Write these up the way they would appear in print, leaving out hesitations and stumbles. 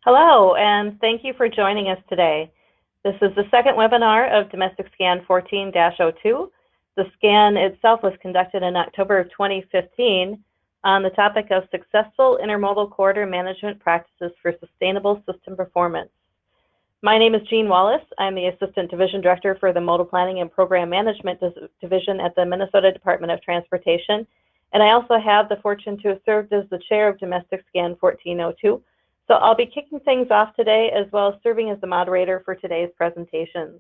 Hello, and thank you for joining us today. This is the second webinar of Domestic Scan 14-02. The scan itself was conducted in October of 2015 on the topic of successful intermodal corridor management practices for sustainable system performance. My name is Jean Wallace. I'm the Assistant Division Director for the Modal Planning and Program Management Division at the Minnesota Department of Transportation, and I also have the fortune to have served as the Chair of Domestic Scan 1402. So I'll be kicking things off today as well as serving as the moderator for today's presentations.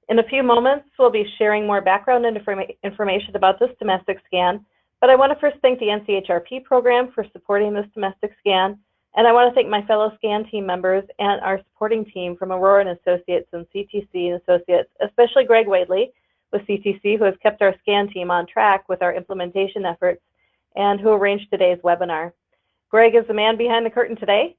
In a few moments, we'll be sharing more background and information about this domestic scan, but I want to first thank the NCHRP program for supporting this domestic scan, and I want to thank my fellow scan team members and our supporting team from Aurora and Associates and CTC and Associates, especially Greg Wadley with CTC, who has kept our scan team on track with our implementation efforts and who arranged today's webinar. Greg is the man behind the curtain today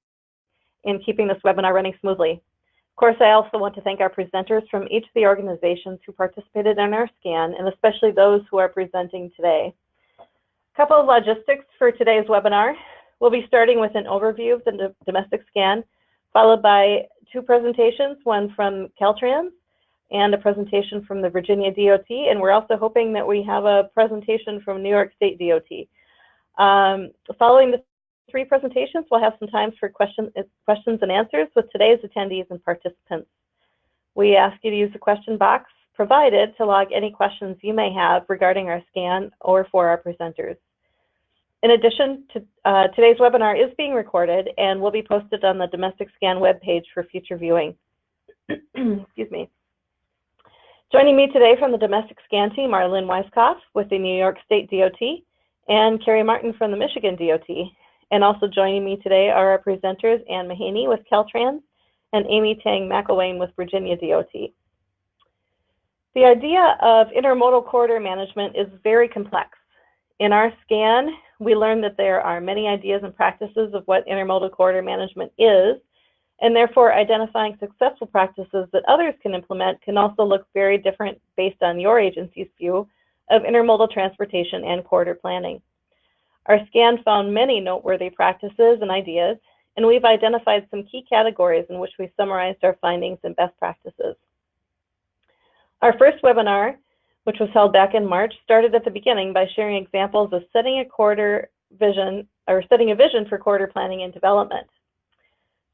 in keeping this webinar running smoothly. Of course, I also want to thank our presenters from each of the organizations who participated in our scan, and especially those who are presenting today. A couple of logistics for today's webinar. We'll be starting with an overview of the domestic scan, followed by two presentations, one from Caltrans and a presentation from the Virginia DOT, and we're also hoping that we have a presentation from New York State DOT. Following the three presentations, we'll have some time for questions and answers with today's attendees and participants. We ask you to use the question box provided to log any questions you may have regarding our scan or for our presenters. In addition, today's webinar is being recorded and will be posted on the Domestic Scan webpage for future viewing. Excuse me. Joining me today from the Domestic Scan team are Lynn Weiskopf with the New York State DOT and Carrie Martin from the Michigan DOT. And also joining me today are our presenters, Ann Mahaney with Caltrans and Amy Tang McElwain with Virginia DOT. The idea of intermodal corridor management is very complex. In our scan, we learned that there are many ideas and practices of what intermodal corridor management is, and therefore identifying successful practices that others can implement can also look very different based on your agency's view of intermodal transportation and corridor planning. Our scan found many noteworthy practices and ideas, and we've identified some key categories in which we summarized our findings and best practices. Our first webinar, which was held back in March, started at the beginning by sharing examples of setting a vision for corridor planning and development.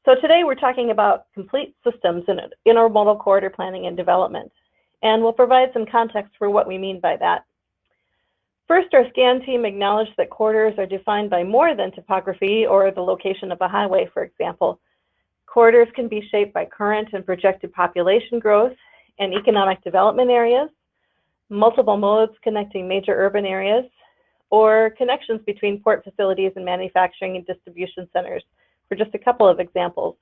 So today we're talking about complete systems in intermodal corridor planning and development, and we'll provide some context for what we mean by that. First, our scan team acknowledged that corridors are defined by more than topography or the location of a highway, for example. Corridors can be shaped by current and projected population growth and economic development areas, multiple modes connecting major urban areas, or connections between port facilities and manufacturing and distribution centers, for just a couple of examples.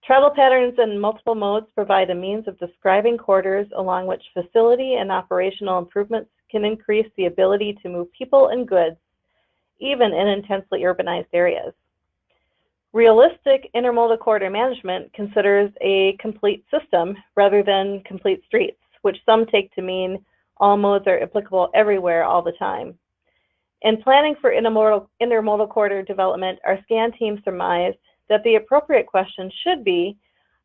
Travel patterns and multiple modes provide a means of describing corridors along which facility and operational improvements can increase the ability to move people and goods, even in intensely urbanized areas. Realistic intermodal corridor management considers a complete system rather than complete streets, which some take to mean all modes are applicable everywhere all the time. In planning for intermodal corridor development, our scan team surmised that the appropriate question should be,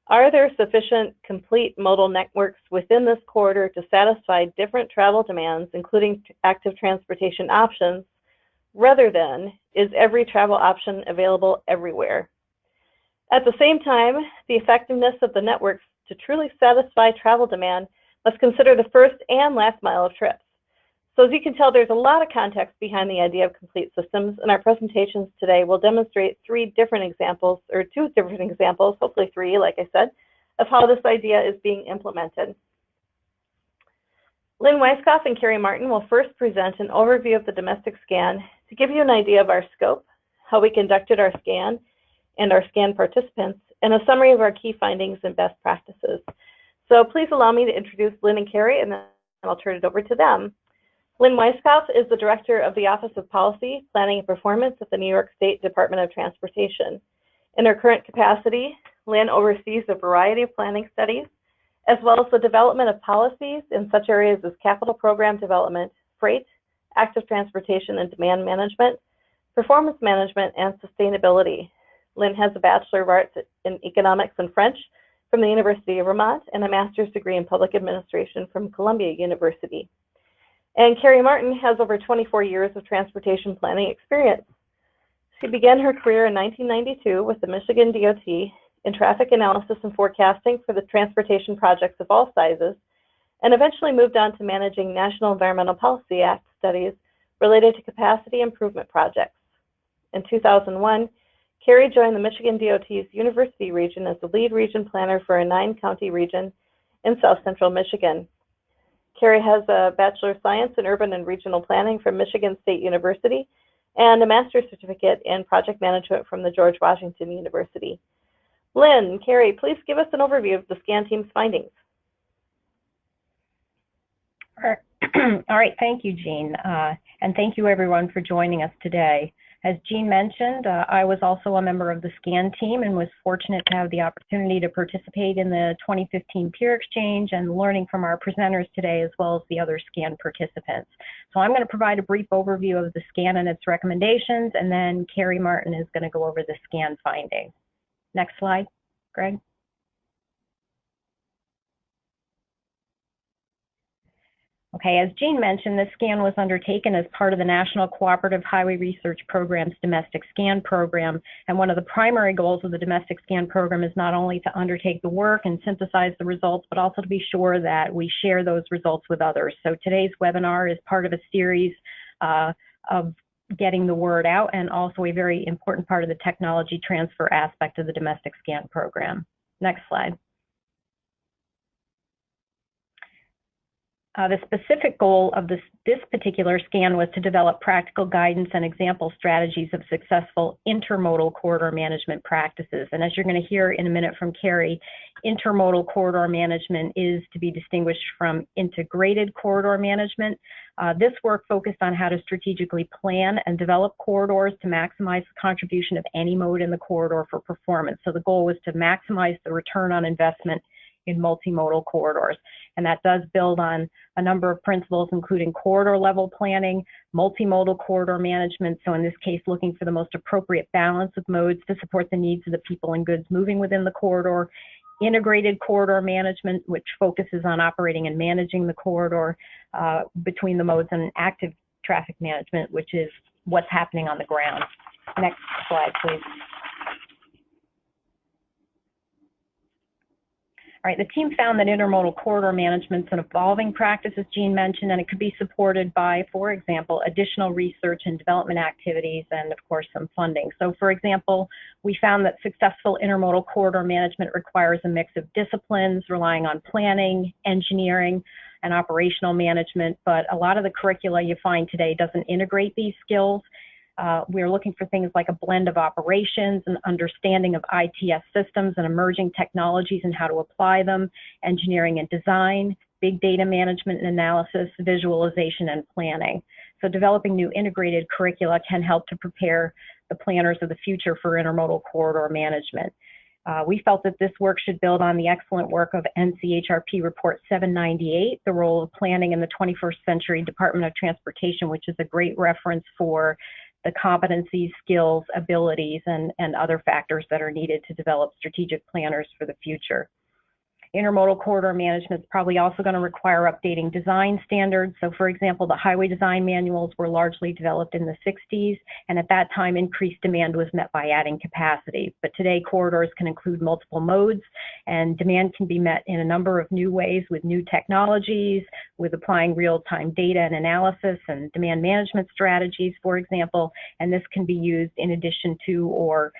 are there sufficient complete modal networks within this corridor to satisfy different travel demands, including active transportation options, rather than, is every travel option available everywhere? At the same time, the effectiveness of the networks to truly satisfy travel demand must consider the first and last mile of trips. So as you can tell, there's a lot of context behind the idea of complete systems, and our presentations today will demonstrate two different examples, hopefully three, like I said, of how this idea is being implemented. Lynn Weiskopf and Carrie Martin will first present an overview of the domestic scan to give you an idea of our scope, how we conducted our scan and our scan participants, and a summary of our key findings and best practices. So please allow me to introduce Lynn and Carrie, and then I'll turn it over to them. Lynn Weiskopf is the Director of the Office of Policy, Planning and Performance at the New York State Department of Transportation. In her current capacity, Lynn oversees a variety of planning studies, as well as the development of policies in such areas as capital program development, freight, active transportation and demand management, performance management, and sustainability. Lynn has a Bachelor of Arts in Economics and French from the University of Vermont and a master's degree in Public Administration from Columbia University. And Carrie Martin has over 24 years of transportation planning experience. She began her career in 1992 with the Michigan DOT in traffic analysis and forecasting for the transportation projects of all sizes, and eventually moved on to managing National Environmental Policy Act studies related to capacity improvement projects. In 2001, Carrie joined the Michigan DOT's University region as the lead region planner for a 9-county region in South Central Michigan. Carrie has a Bachelor of Science in Urban and Regional Planning from Michigan State University and a master's certificate in project management from the George Washington University. Lynn, Carrie, please give us an overview of the SCAN team's findings. All right, thank you, Jean, and thank you everyone for joining us today. As Jean mentioned, I was also a member of the SCAN team and was fortunate to have the opportunity to participate in the 2015 peer exchange and learning from our presenters today as well as the other SCAN participants. So I'm going to provide a brief overview of the SCAN and its recommendations, and then Carrie Martin is going to go over the SCAN findings. Next slide, Greg. Okay, as Jean mentioned, this SCAN was undertaken as part of the National Cooperative Highway Research Program's Domestic SCAN program, and one of the primary goals of the Domestic SCAN program is not only to undertake the work and synthesize the results, but also to be sure that we share those results with others. So today's webinar is part of a series of getting the word out, and also a very important part of the technology transfer aspect of the Domestic SCAN program. Next slide. The specific goal of this particular SCAN was to develop practical guidance and example strategies of successful intermodal corridor management practices. And as you're going to hear in a minute from Carrie, intermodal corridor management is to be distinguished from integrated corridor management. This work focused on how to strategically plan and develop corridors to maximize the contribution of any mode in the corridor for performance. So the goal was to maximize the return on investment in multimodal corridors. And that does build on a number of principles, including corridor level planning, multimodal corridor management. So in this case, looking for the most appropriate balance of modes to support the needs of the people and goods moving within the corridor, integrated corridor management, which focuses on operating and managing the corridor between the modes, and active traffic management, which is what's happening on the ground. Next slide, please. All right, the team found that intermodal corridor management is an evolving practice, as Jean mentioned, and it could be supported by, for example, additional research and development activities and, of course, some funding. So, for example, we found that successful intermodal corridor management requires a mix of disciplines, relying on planning, engineering, and operational management, but a lot of the curricula you find today doesn't integrate these skills. We're looking for things like a blend of operations and understanding of ITS systems and emerging technologies and how to apply them, engineering and design, big data management and analysis, visualization and planning. So developing new integrated curricula can help to prepare the planners of the future for intermodal corridor management. We felt that this work should build on the excellent work of NCHRP Report 798, the role of planning in the 21st century Department of Transportation, which is a great reference for the competencies, skills, abilities, and other factors that are needed to develop strategic planners for the future. Intermodal corridor management is probably also going to require updating design standards. So, for example, the highway design manuals were largely developed in the 60s, and at that time, increased demand was met by adding capacity. But today, corridors can include multiple modes, and demand can be met in a number of new ways with new technologies, with applying real-time data and analysis and demand management strategies, for example, and this can be used in addition to or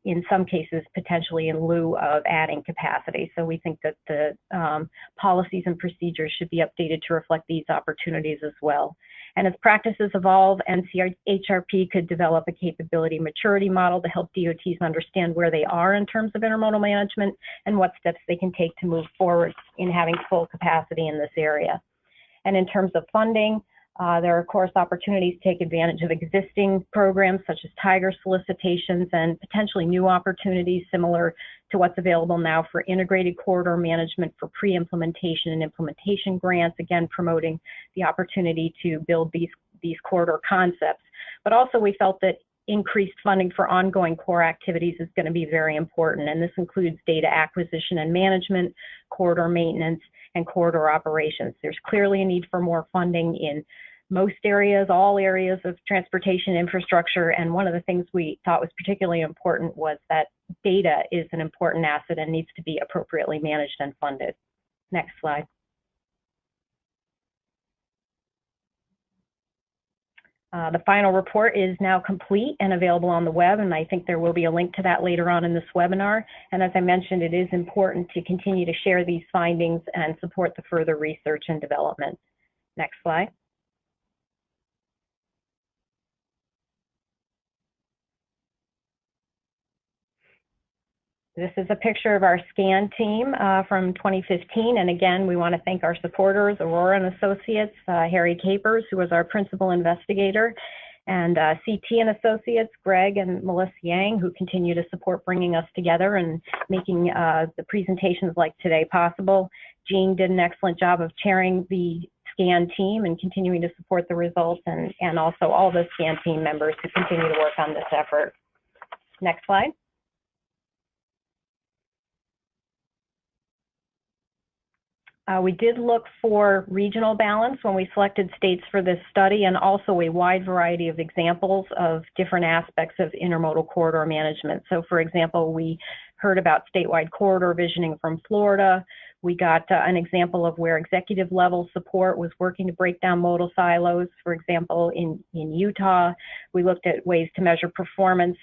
in some cases, potentially in lieu of adding capacity. So we think that the policies and procedures should be updated to reflect these opportunities as well. And as practices evolve, NCHRP could develop a capability maturity model to help DOTs understand where they are in terms of intermodal management and what steps they can take to move forward in having full capacity in this area. And in terms of funding, there are, of course, opportunities to take advantage of existing programs such as Tiger solicitations and potentially new opportunities similar to what's available now for integrated corridor management for pre-implementation and implementation grants, again, promoting the opportunity to build these corridor concepts. But also we felt that increased funding for ongoing core activities is going to be very important, and this includes data acquisition and management, corridor maintenance, and corridor operations. There's clearly a need for more funding in most areas, all areas of transportation infrastructure, and one of the things we thought was particularly important was that data is an important asset and needs to be appropriately managed and funded. Next slide. The final report is now complete and available on the web, and I think there will be a link to that later on in this webinar. And as I mentioned, it is important to continue to share these findings and support the further research and development. Next slide. This is a picture of our SCAN team from 2015, and again, we want to thank our supporters, Aurora and Associates, Harry Capers, who was our principal investigator, and CT and Associates, Greg and Melissa Yang, who continue to support bringing us together and making the presentations like today possible. Jean did an excellent job of chairing the SCAN team and continuing to support the results, and also all the SCAN team members who continue to work on this effort. Next slide. We did look for regional balance when we selected states for this study, and also a wide variety of examples of different aspects of intermodal corridor management. So for example, we heard about statewide corridor visioning from Florida. We got an example of where executive level support was working to break down modal silos. For example, in Utah, we looked at ways to measure performance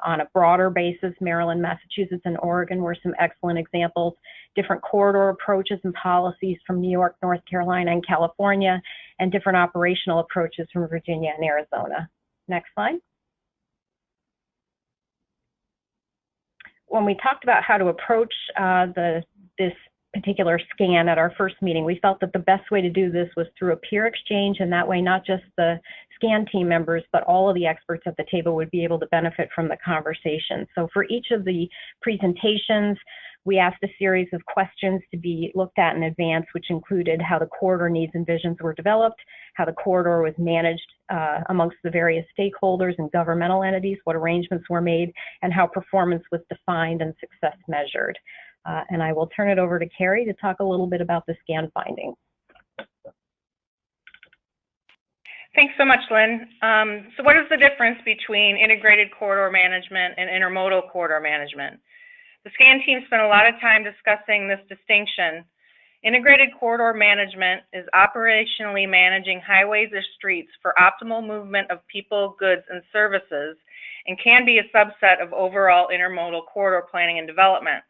on a broader basis. Maryland, Massachusetts, and Oregon were some excellent examples. Different corridor approaches and policies from New York, North Carolina, and California, and different operational approaches from Virginia and Arizona. Next slide. When we talked about how to approach this particular scan at our first meeting, we felt that the best way to do this was through a peer exchange, and that way not just the SCAN team members, but all of the experts at the table would be able to benefit from the conversation. So for each of the presentations, we asked a series of questions to be looked at in advance, which included how the corridor needs and visions were developed, how the corridor was managed amongst the various stakeholders and governmental entities, what arrangements were made, and how performance was defined and success measured. And I will turn it over to Carrie to talk a little bit about the SCAN findings. Thanks so much, Lynn. So what is the difference between integrated corridor management and intermodal corridor management? The SCAN team spent a lot of time discussing this distinction. Integrated corridor management is operationally managing highways or streets for optimal movement of people, goods, and services, and can be a subset of overall intermodal corridor planning and development.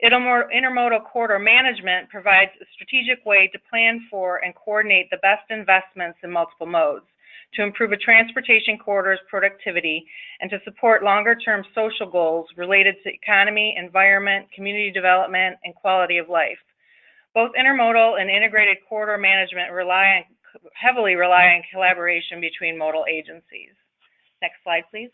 Intermodal corridor management provides a strategic way to plan for and coordinate the best investments in multiple modes to improve a transportation corridor's productivity and to support longer-term social goals related to economy, environment, community development, and quality of life. Both intermodal and integrated corridor management heavily rely on collaboration between modal agencies. Next slide, please.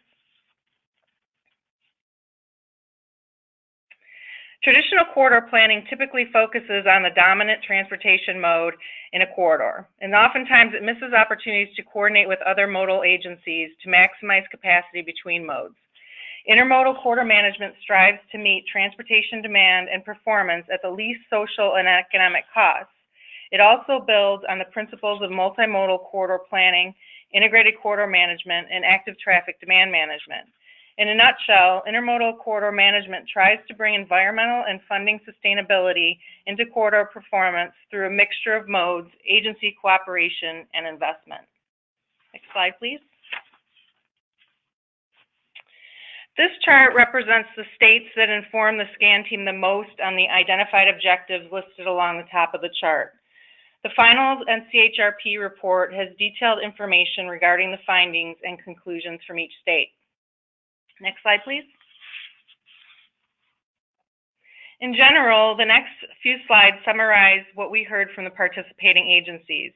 Traditional corridor planning typically focuses on the dominant transportation mode in a corridor, and oftentimes it misses opportunities to coordinate with other modal agencies to maximize capacity between modes. Intermodal corridor management strives to meet transportation demand and performance at the least social and economic costs. It also builds on the principles of multimodal corridor planning, integrated corridor management, and active traffic demand management. In a nutshell, intermodal corridor management tries to bring environmental and funding sustainability into corridor performance through a mixture of modes, agency cooperation, and investment. Next slide, please. This chart represents the states that inform the SCAN team the most on the identified objectives listed along the top of the chart. The final NCHRP report has detailed information regarding the findings and conclusions from each state. Next slide, please. In general, the next few slides summarize what we heard from the participating agencies.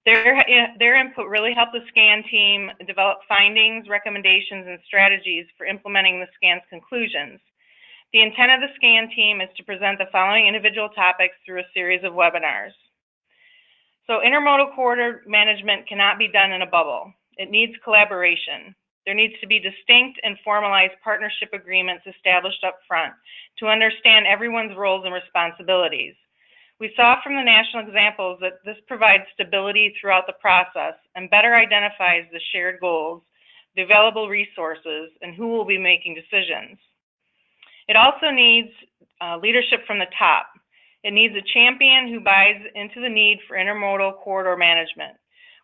Their input really helped the SCAN team develop findings, recommendations, and strategies for implementing the SCAN's conclusions. The intent of the SCAN team is to present the following individual topics through a series of webinars. So intermodal corridor management cannot be done in a bubble. It needs collaboration. There needs to be distinct and formalized partnership agreements established up front to understand everyone's roles and responsibilities. We saw from the national examples that this provides stability throughout the process and better identifies the shared goals, the available resources, and who will be making decisions. It also needs leadership from the top. It needs a champion who buys into the need for intermodal corridor management.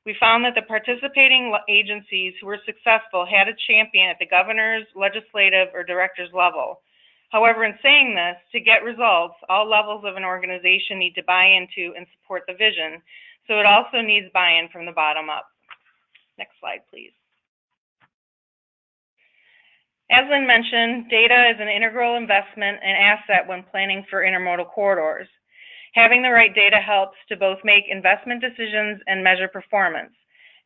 We found that the participating agencies who were successful had a champion at the governor's, legislative, or director's level. However, in saying this, to get results, all levels of an organization need to buy into and support the vision, so it also needs buy-in from the bottom up. Next slide, please. As Lynn mentioned, data is an integral investment and asset when planning for intermodal corridors. Having the right data helps to both make investment decisions and measure performance.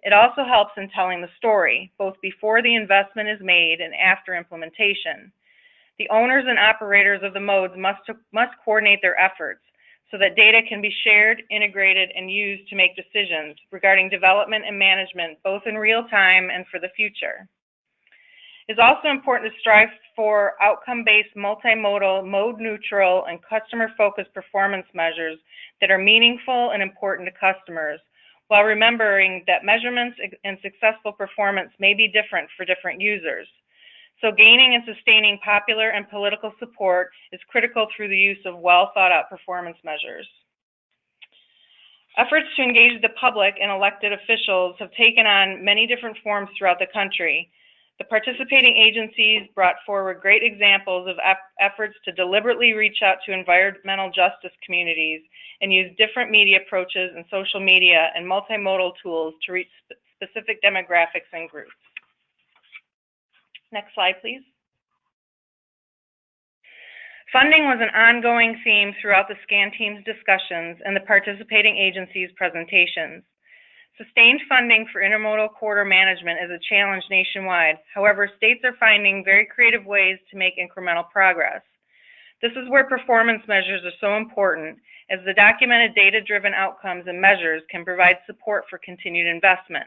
It also helps in telling the story, both before the investment is made and after implementation. The owners and operators of the modes must coordinate their efforts so that data can be shared, integrated, and used to make decisions regarding development and management, both in real time and for the future. It's also important to strive for outcome-based, multimodal, mode-neutral, and customer-focused performance measures that are meaningful and important to customers, while remembering that measurements and successful performance may be different for different users. So gaining and sustaining popular and political support is critical through the use of well-thought-out performance measures. Efforts to engage the public and elected officials have taken on many different forms throughout the country. The participating agencies brought forward great examples of efforts to deliberately reach out to environmental justice communities and use different media approaches and social media and multimodal tools to reach specific demographics and groups. Next slide, please. Funding was an ongoing theme throughout the SCAN team's discussions and the participating agencies' presentations. Sustained funding for intermodal corridor management is a challenge nationwide. However, states are finding very creative ways to make incremental progress. This is where performance measures are so important, as the documented data-driven outcomes and measures can provide support for continued investment.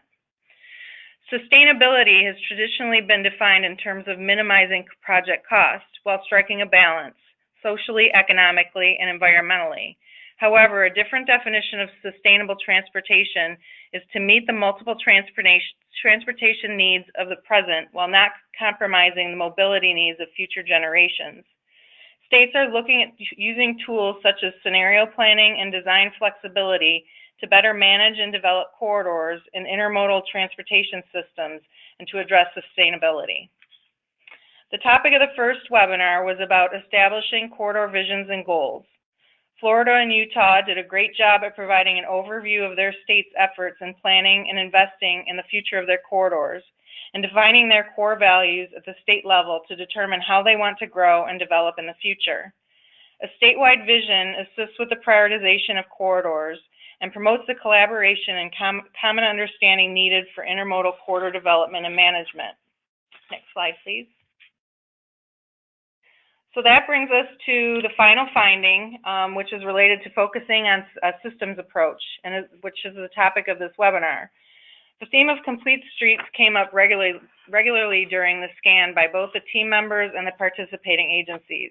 Sustainability has traditionally been defined in terms of minimizing project cost while striking a balance, socially, economically, and environmentally. However, a different definition of sustainable transportation is to meet the multiple transportation needs of the present while not compromising the mobility needs of future generations. States are looking at using tools such as scenario planning and design flexibility to better manage and develop corridors and intermodal transportation systems and to address sustainability. The topic of the first webinar was about establishing corridor visions and goals. Florida and Utah did a great job at providing an overview of their state's efforts in planning and investing in the future of their corridors and defining their core values at the state level to determine how they want to grow and develop in the future. A statewide vision assists with the prioritization of corridors and promotes the collaboration and common understanding needed for intermodal corridor development and management. Next slide, please. So that brings us to the final finding, which is related to focusing on a systems approach, which is the topic of this webinar. The theme of complete streets came up regularly during the SCAN by both the team members and the participating agencies.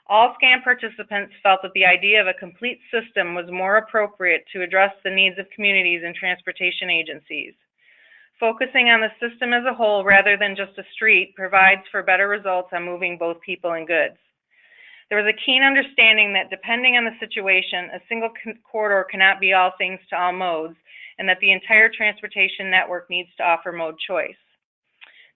All SCAN participants felt that the idea of a complete system was more appropriate to address the needs of communities and transportation agencies. Focusing on the system as a whole rather than just a street provides for better results on moving both people and goods. There was a keen understanding that depending on the situation, a single corridor cannot be all things to all modes, and that the entire transportation network needs to offer mode choice.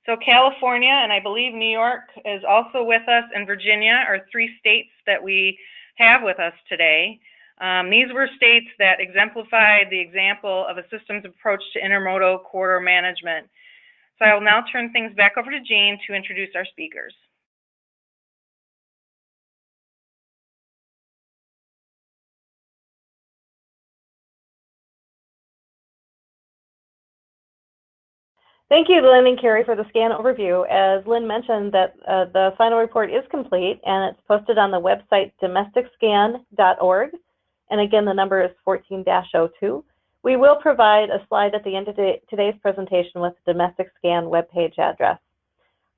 So California, and I believe New York is also with us, and Virginia are three states that we have with us today. These were states that exemplified the example of a systems approach to intermodal corridor management. So I will now turn things back over to Jean to introduce our speakers. Thank you, Lynn and Carrie, for the SCAN overview. As Lynn mentioned, that the final report is complete, and it's posted on the website domesticscan.org. And again, the number is 14-02. We will provide a slide at the end of today's presentation with the Domestic Scan webpage address.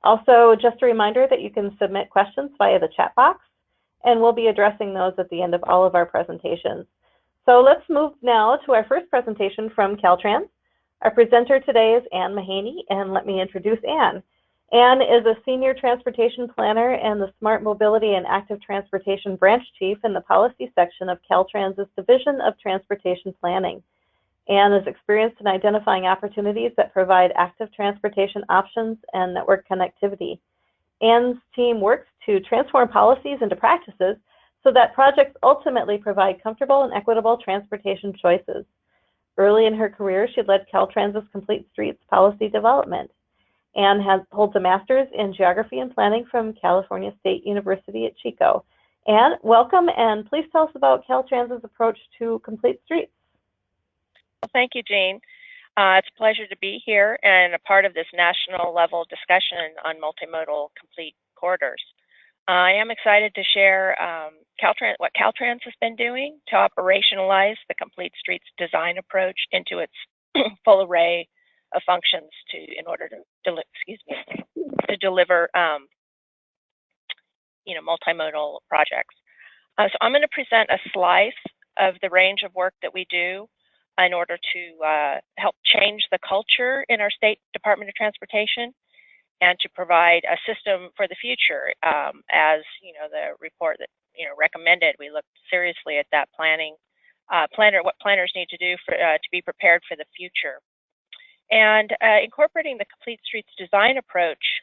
Also, just a reminder that you can submit questions via the chat box, and we'll be addressing those at the end of all of our presentations. So let's move now to our first presentation from Caltrans. Our presenter today is Ann Mahaney, and let me introduce Ann. Ann is a Senior Transportation Planner and the Smart Mobility and Active Transportation Branch Chief in the Policy section of Caltrans' Division of Transportation Planning. Ann is experienced in identifying opportunities that provide active transportation options and network connectivity. Ann's team works to transform policies into practices so that projects ultimately provide comfortable and equitable transportation choices. Early in her career, she led Caltrans' Complete Streets policy development. Ann holds a master's in geography and planning from California State University at Chico. Ann, welcome, and please tell us about Caltrans' approach to Complete Streets. Well, thank you, Jean. It's a pleasure to be here and a part of this national level discussion on multimodal complete corridors. I am excited to share what Caltrans has been doing to operationalize the Complete Streets design approach into its full array of functions in order to deliver multimodal projects. So I'm going to present a slice of the range of work that we do in order to help change the culture in our State Department of Transportation and to provide a system for the future. As the report that recommended, we looked seriously at that what planners need to do to be prepared for the future. And incorporating the Complete Streets design approach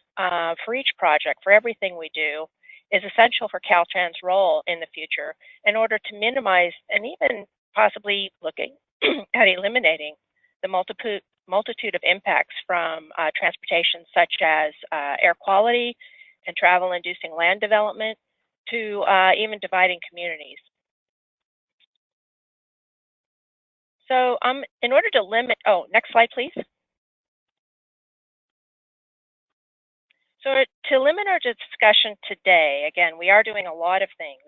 for each project, for everything we do, is essential for Caltrans' role in the future in order to minimize and even possibly looking at eliminating the multitude of impacts from transportation such as air quality and travel-inducing land development to even dividing communities. So in order to limit, next slide, please. So to limit our discussion today, again, we are doing a lot of things,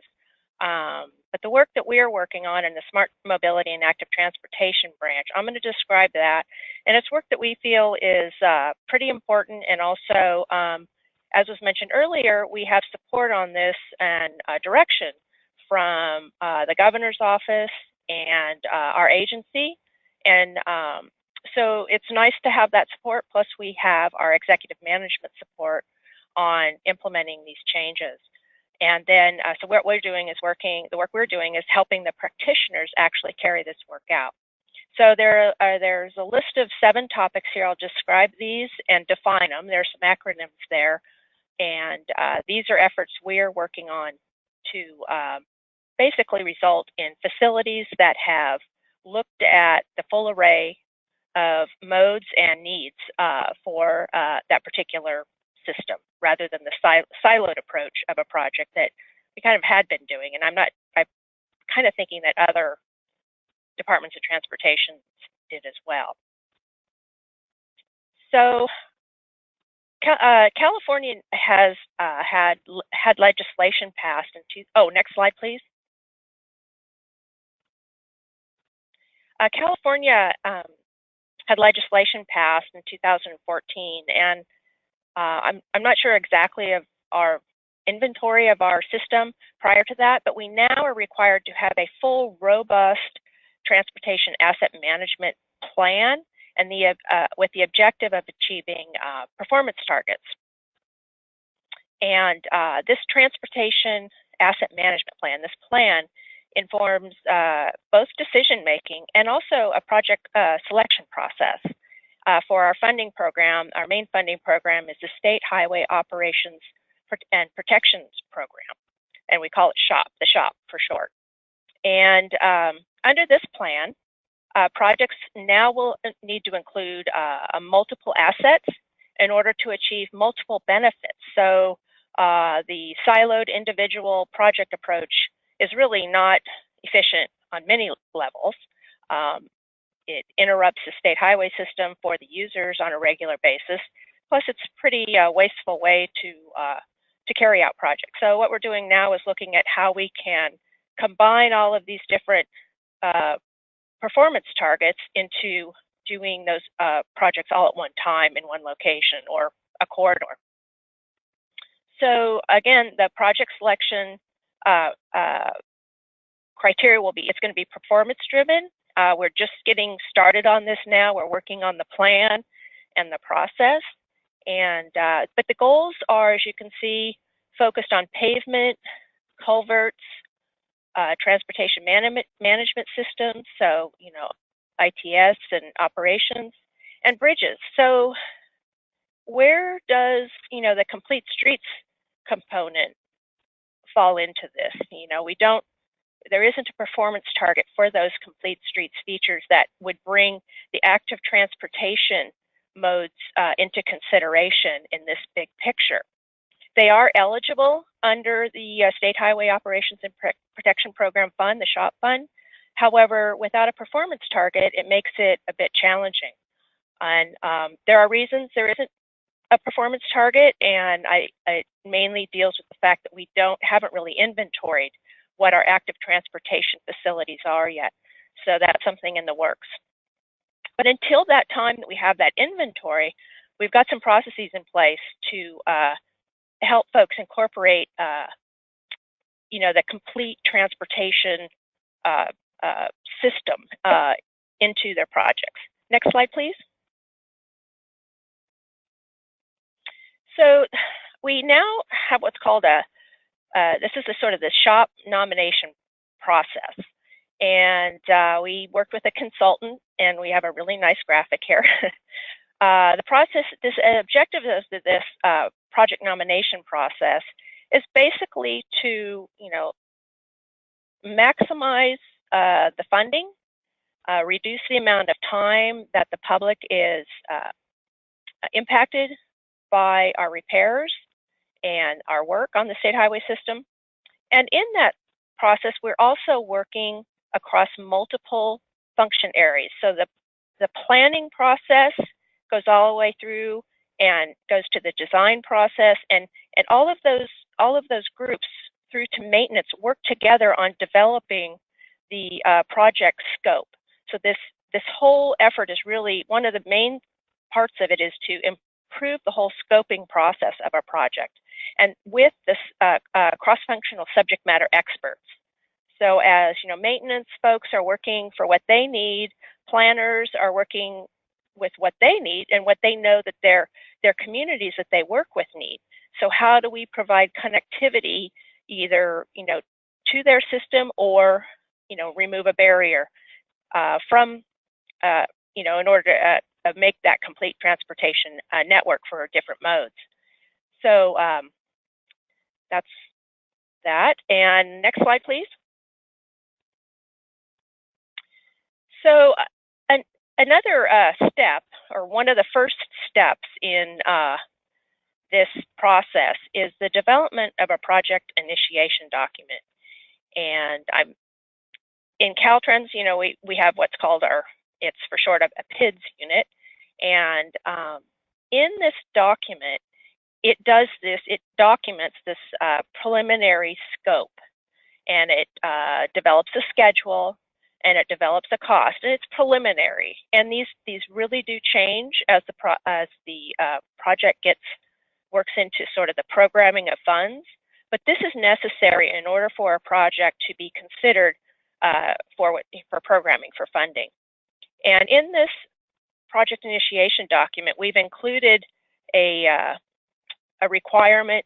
but the work that we are working on in the Smart Mobility and Active Transportation branch, I'm going to describe that, and it's work that we feel is pretty important, and also, as was mentioned earlier, we have support on this and direction from the governor's office and our agency, and so it's nice to have that support, plus we have our executive management support on implementing these changes. And then, so what we're doing is the work we're doing is helping the practitioners actually carry this work out. So there's a list of 7 topics here. I'll describe these and define them. There's some acronyms there. And these are efforts we're working on to basically result in facilities that have looked at the full array of modes and needs for that particular system, rather than the siloed approach of a project that we kind of had been doing. And I'm kind of thinking that other departments of transportation did as well. So California has had legislation passed in next slide, please. California had legislation passed in 2014, and I'm not sure exactly of our inventory of our system prior to that, but we now are required to have a full, robust transportation asset management plan, and with the objective of achieving performance targets. And this transportation asset management plan, this plan informs both decision-making and also a project selection process. For our funding program, our main funding program is the State Highway Operations and Protections Program, and we call it SHOP, the SHOP for short. And under this plan, projects now will need to include multiple assets in order to achieve multiple benefits. So the siloed individual project approach is really not efficient on many levels. It interrupts the state highway system for the users on a regular basis. Plus, it's a pretty wasteful way to carry out projects. So what we're doing now is looking at how we can combine all of these different performance targets into doing those projects all at one time in one location or a corridor. So again, the project selection criteria will be, it's going to be performance driven. We're just getting started on this now. We're working on the plan and the process. And but the goals are, as you can see, focused on pavement, culverts, transportation management systems, so, you know, ITS and operations, and bridges. So where does, you know, the complete streets component fall into this? You know, there isn't a performance target for those complete streets features that would bring the active transportation modes into consideration in this big picture. They are eligible under the State Highway Operations and Protection Program Fund, the SHOP Fund. However, without a performance target, it makes it a bit challenging. And there are reasons there isn't a performance target, and it mainly deals with the fact that we haven't really inventoried what our active transportation facilities are yet. So that's something in the works. But until that time that we have that inventory, we've got some processes in place to help folks incorporate, you know, the complete transportation system into their projects. Next slide, please. So we now have what's called this is the SHOP nomination process. And we worked with a consultant, and we have a really nice graphic here. The process, this objective of this project nomination process is basically to, you know, maximize the funding, reduce the amount of time that the public is impacted by our repairs and our work on the state highway system. And in that process, we're also working across multiple function areas. So the planning process goes all the way through and goes to the design process, and all of those groups through to maintenance work together on developing the project scope. So this whole effort is really, one of the main parts of it is to improve the whole scoping process of our project, and with this cross-functional subject matter experts. So as you know, maintenance folks are working for what they need, planners are working with what they need and what they know that their communities that they work with need. So how do we provide connectivity, either, you know, to their system, or, you know, remove a barrier from, you know, in order to make that complete transportation network for different modes. So that's that. And next slide, please. So another step, or one of the first steps in this process, is the development of a project initiation document. And in Caltrans, you know, we have what's called it's for short of a PIDS unit. And in this document, it documents this preliminary scope, and it develops a schedule, and it develops a cost, and it's preliminary. And these really do change as the project works into sort of the programming of funds. But this is necessary in order for a project to be considered for programming, for funding. And in this project initiation document, we've included a requirement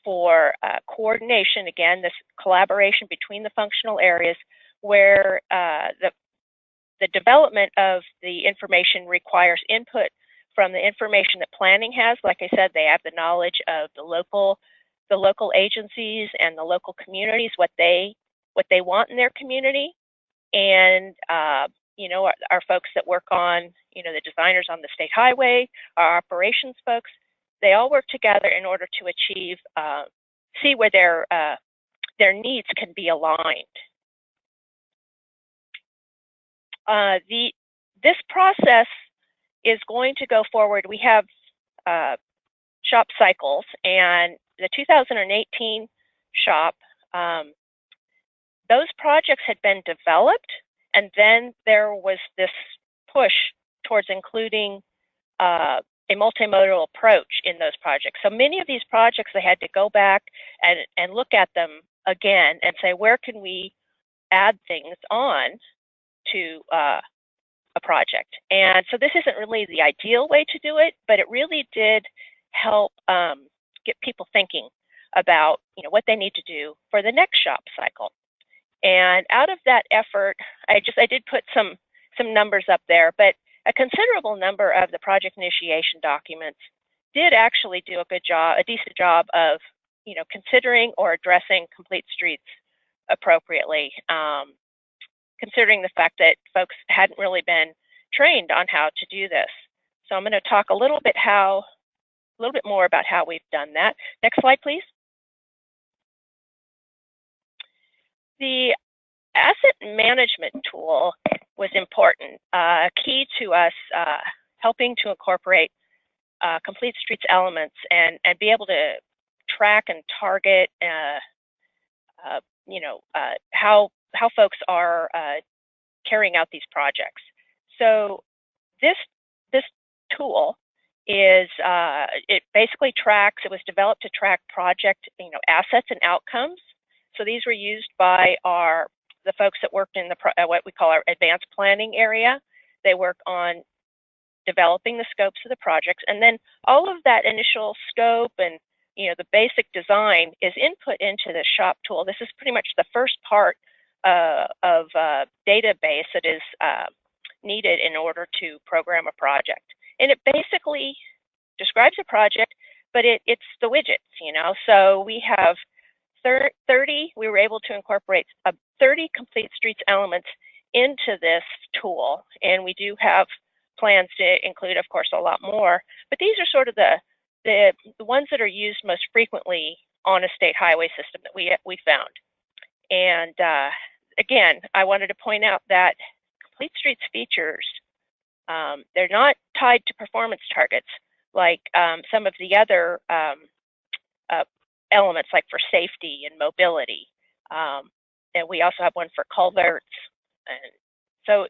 for coordination, again, this collaboration between the functional areas, where the development of the information requires input from the information that planning has. Like I said, they have the knowledge of the local agencies and the local communities, what they want in their community. And you know, our folks that work on, you know, the designers on the state highway, our operations folks, they all work together in order to achieve, see where their needs can be aligned. This process is going to go forward. We have SHOP cycles, and the 2018 SHOP, those projects had been developed And then there was this push towards including a multimodal approach in those projects. So many of these projects, they had to go back and look at them again and say, where can we add things on to a project? And so this isn't really the ideal way to do it, but it really did help get people thinking about what they need to do for the next shop cycle. And out of that effort, I did put some numbers up there, but a considerable number of the project initiation documents did actually do a decent job of considering or addressing complete streets appropriately, considering the fact that folks hadn't really been trained on how to do this. So I'm going to talk a little bit more about how we've done that. Next slide, please. The asset management tool was important, key to us helping to incorporate complete streets elements and be able to track and target how folks are carrying out these projects. So this tool is it basically tracks. It was developed to track project assets and outcomes. So these were used by the folks that worked in what we call our advanced planning area. They work on developing the scopes of the projects, and then all of that initial scope and the basic design is input into the shop tool. This is pretty much the first part of database that is needed in order to program a project. And it basically describes a project, but it's the widgets, So we have 30, we were able to incorporate 30 complete streets elements into this tool. And we do have plans to include, of course, a lot more. But these are sort of the ones that are used most frequently on a state highway system that we found. And again, I wanted to point out that complete streets features, they're not tied to performance targets like some of the other elements, like for safety and mobility. And we also have one for culverts. And so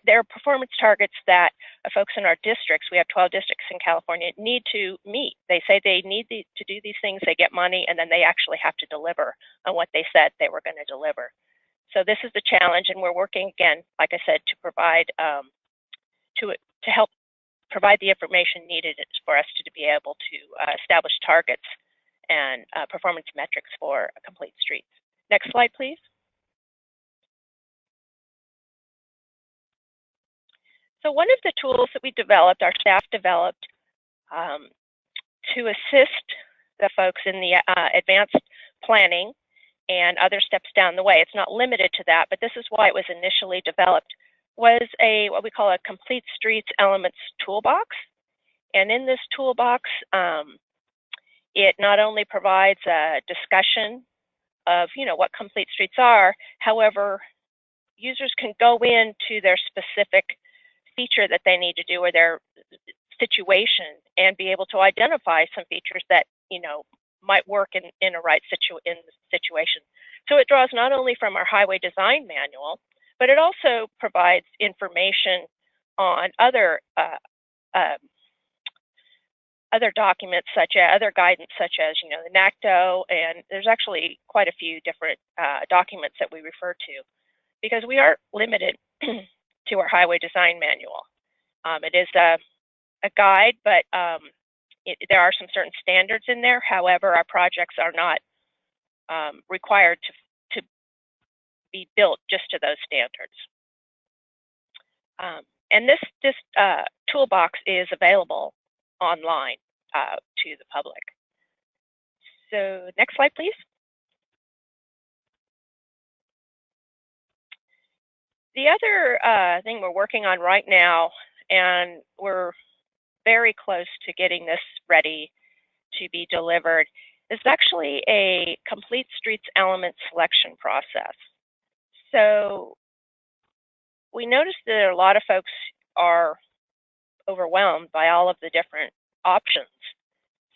there are performance targets that folks in our districts, we have 12 districts in California, need to meet. They say they need to do these things, they get money, and then they actually have to deliver on what they said they were going to deliver. So this is the challenge, and we're working, again, like I said, to provide, to help provide the information needed for us to be able to establish targets and performance metrics for complete streets. Next slide, please. So one of the tools that we developed, our staff developed, to assist the folks in the advanced planning and other steps down the way, it's not limited to that, but this is why it was initially developed, was what we call a complete streets elements toolbox. And in this toolbox, it not only provides a discussion of what complete streets are, however, users can go into their specific feature that they need to do or their situation and be able to identify some features that might work in a right situation. So it draws not only from our highway design manual, but it also provides information on other documents, other guidance, such as the NACTO, and there's actually quite a few different documents that we refer to, because we are limited to our highway design manual. It is a guide, but there are some certain standards in there. However, our projects are not required to be built just to those standards. And this toolbox is available online to the public. So next slide, please. The other thing we're working on right now, and we're very close to getting this ready to be delivered, is actually a complete streets element selection process. So we noticed that a lot of folks are overwhelmed by all of the different options.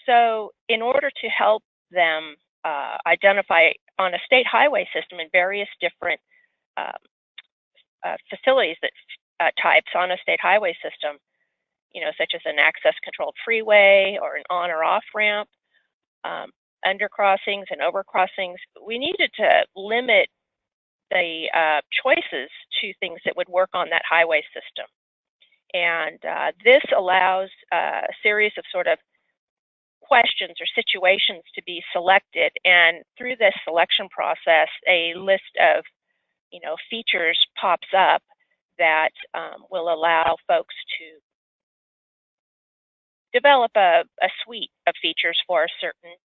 So in order to help them identify on a state highway system in various different facilities that types on a state highway system, such as an access-controlled freeway or an on or off ramp, undercrossings and overcrossings. We needed to limit the choices to things that would work on that highway system. And this allows a series of sort of questions or situations to be selected. And through this selection process, a list of features pops up that will allow folks to develop a suite of features for a certain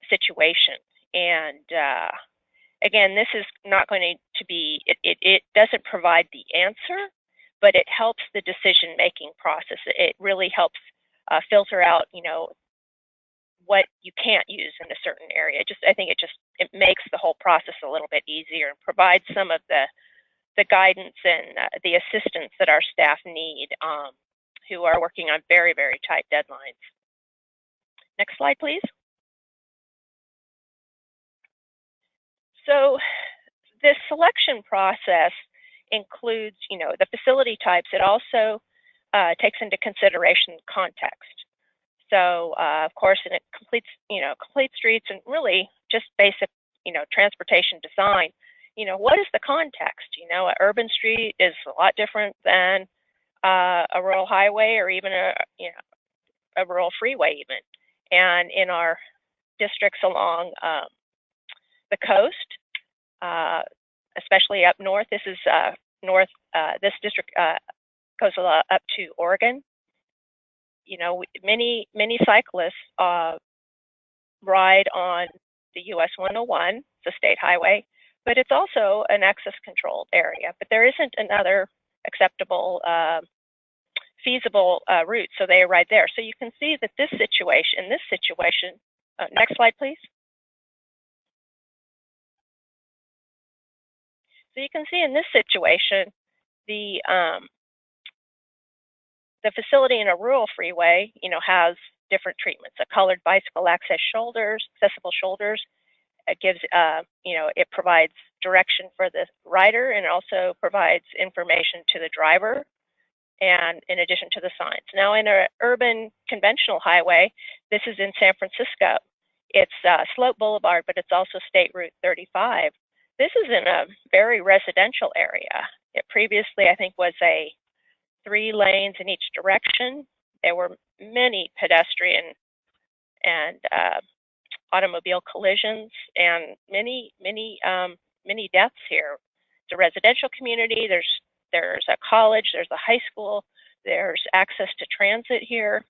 situation. And again, this is not going to be, it doesn't provide the answer, but it helps the decision-making process. It really helps filter out, what you can't use in a certain area. I think it makes the whole process a little bit easier and provides some of the guidance and the assistance that our staff need, who are working on very, very tight deadlines. Next slide, please. So this selection process includes, the facility types. It also takes into consideration context. So, of course, and it completes, complete streets and really just basic, transportation design. What is the context? An urban street is a lot different than a rural highway or even a rural freeway even. And in our districts along the coast, especially up north, this is this district goes up to Oregon. Many cyclists ride on the US 101, it's a state highway, but it's also an access-controlled area. But there isn't another acceptable, feasible route, so they ride there. So you can see that in this situation, next slide, please. So you can see in this situation, the facility in a rural freeway, has different treatments. A colored bicycle accessible shoulders. It gives, it provides direction for the rider and also provides information to the driver, and in addition to the signs. Now, in an urban conventional highway, this is in San Francisco. It's Slope Boulevard, but it's also State Route 35. This is in a very residential area. It previously, I think, was 3 lanes in each direction. There were many pedestrian and automobile collisions and many deaths here. It's a residential community. There's a college, there's a high school, there's access to transit here.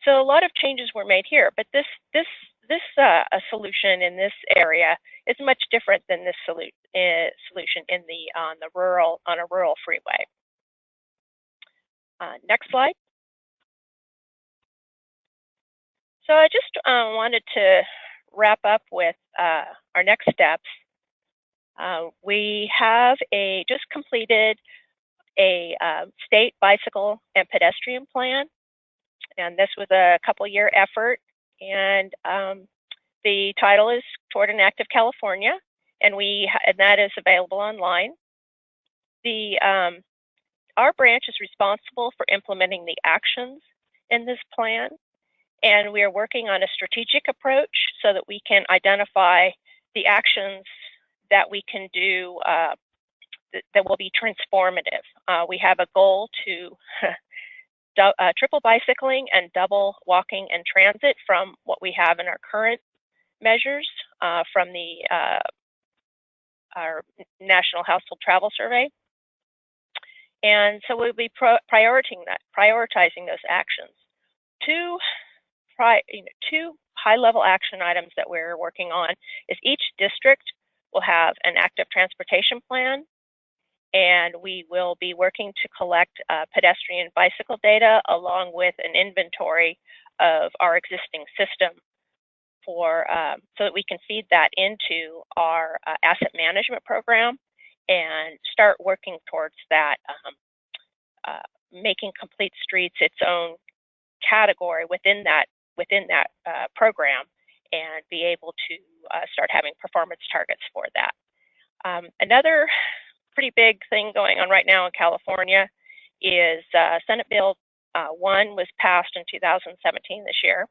So a lot of changes were made here, but this solution in this area is much different than this solution on a rural freeway. Next slide. So I just wanted to wrap up with our next steps. We have just completed a state bicycle and pedestrian plan, and this was a couple-year effort. And the title is Toward an Active California, and that is available online. Our branch is responsible for implementing the actions in this plan, and we are working on a strategic approach so that we can identify the actions that we can do that will be transformative. We have a goal to triple bicycling and double walking and transit from what we have in our current measures from our National Household Travel Survey. And so we'll be prioritizing those actions. Two high-level action items that we're working on is each district will have an active transportation plan, and we will be working to collect pedestrian bicycle data along with an inventory of our existing system so that we can feed that into our asset management program and start working towards that, making complete streets its own category within that program, and be able to start having performance targets for that. Another pretty big thing going on right now in California is Senate Bill 1 was passed in 2017 this year,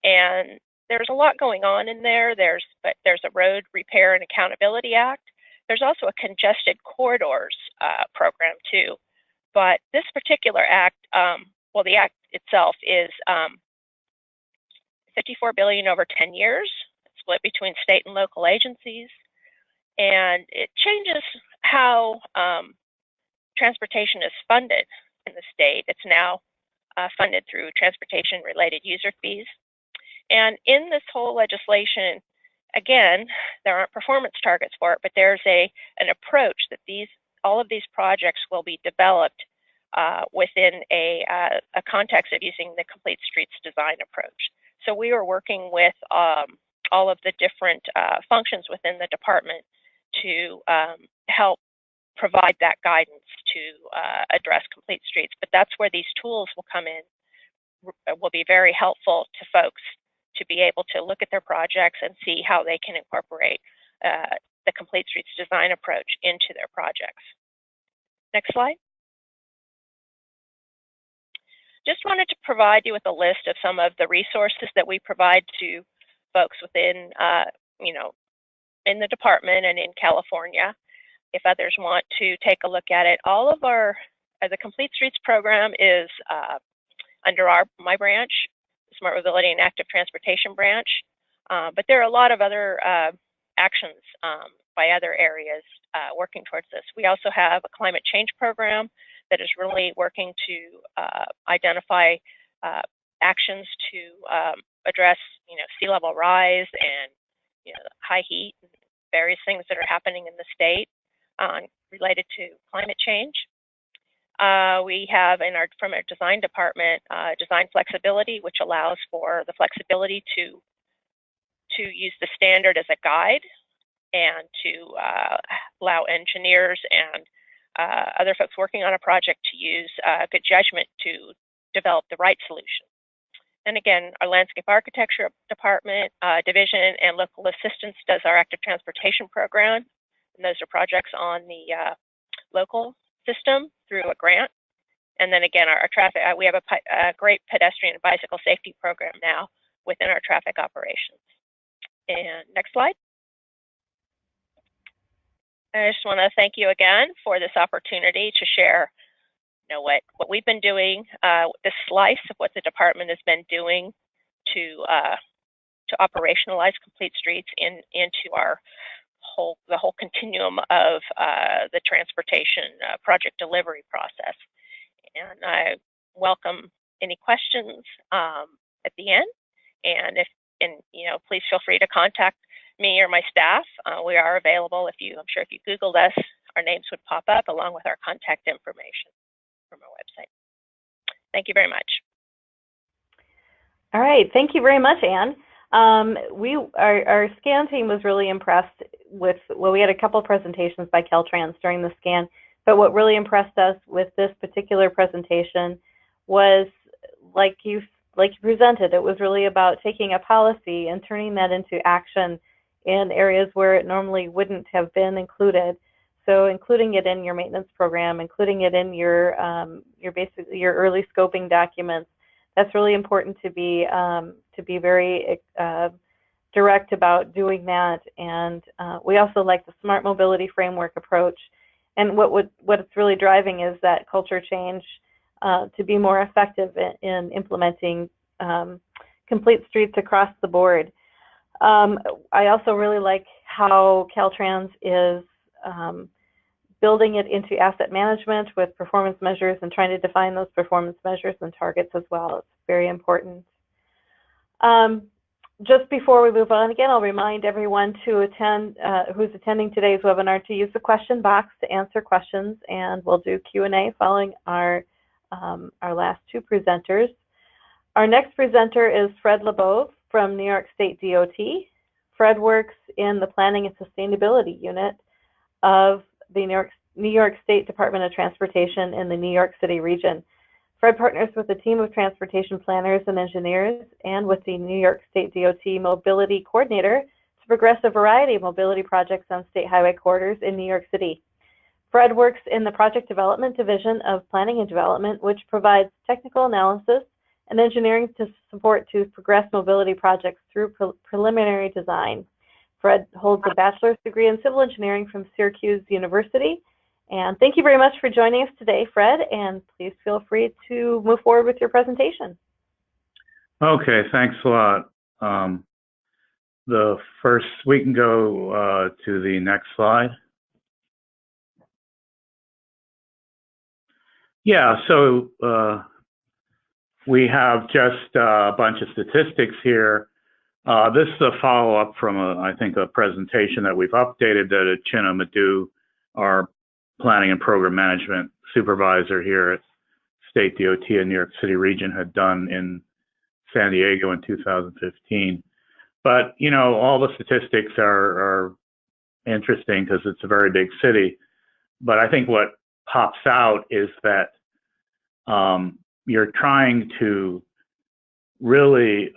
and there's a lot going on in there. There's a Road Repair and Accountability Act. There's also a Congested Corridors program too. But this particular act, well, the act itself is $54 billion over 10 years, split between state and local agencies, and it changes how transportation is funded in the state. It's now funded through transportation-related user fees. And in this whole legislation, again, there aren't performance targets for it, but there's an approach that all of these projects will be developed within a context of using the Complete Streets design approach. So we are working with all of the different functions within the department to help provide that guidance to address Complete Streets. But that's where these tools will come in, will be very helpful to folks to be able to look at their projects and see how they can incorporate the Complete Streets design approach into their projects. Next slide. Just wanted to provide you with a list of some of the resources that we provide to folks within, in the department and in California, if others want to take a look at it. All of the Complete Streets program is under my branch, Smart Mobility and Active Transportation branch, but there are a lot of other actions by other areas working towards this. We also have a climate change program that is really working to identify actions to address, sea level rise and, high heat and various things that are happening in the state related to climate change. We have from our design department, design flexibility, which allows for the flexibility to use the standard as a guide and to allow engineers and other folks working on a project to use good judgment to develop the right solution. And again, our landscape architecture department, division, and local assistance does our active transportation program. And those are projects on the local system through a grant. And then again, our traffic, we have a great pedestrian and bicycle safety program now within our traffic operations. And next slide. I just want to thank you again for this opportunity to share what we've been doing, this slice of what the department has been doing to operationalize Complete Streets into the whole continuum of the transportation project delivery process. And I welcome any questions at the end. And please feel free to contact me or my staff. We are available. I'm sure if you Googled us, our names would pop up along with our contact information from our website. Thank you very much. All right, thank you very much, Anne. Our SCAN team was really impressed with, we had a couple of presentations by Caltrans during the SCAN, but what really impressed us with this particular presentation was, like you presented, it was really about taking a policy and turning that into action in areas where it normally wouldn't have been included. So including it in your maintenance program, including it in your early scoping documents, that's really important to be very direct about doing that. And we also like the Smart Mobility Framework approach. And what it's really driving is that culture change to be more effective in implementing Complete Streets across the board. I also really like how Caltrans is building it into asset management with performance measures and trying to define those performance measures and targets as well. It's very important. Just before we move on again, I'll remind everyone to attend, who's attending today's webinar, to use the question box to answer questions, and we'll do Q&A following our last two presenters. Our next presenter is Fred LeBeau from New York State DOT. Fred works in the Planning and Sustainability Unit of the New York State Department of Transportation in the New York City region. Fred partners with a team of transportation planners and engineers and with the New York State DOT Mobility Coordinator to progress a variety of mobility projects on state highway corridors in New York City. Fred works in the Project Development Division of Planning and Development, which provides technical analysis and engineering support to progress mobility projects through preliminary design. Fred holds a bachelor's degree in civil engineering from Syracuse University. And thank you very much for joining us today, Fred, and please feel free to move forward with your presentation. Okay, thanks a lot. We can go to the next slide. Yeah, so we have just a bunch of statistics here. This is a follow-up from, I think, a presentation that we've updated that Chinna Madhu, our planning and program management supervisor here at State DOT in New York City region, had done in San Diego in 2015. But, you know, all the statistics are interesting because it's a very big city. But I think what pops out is that you're trying to really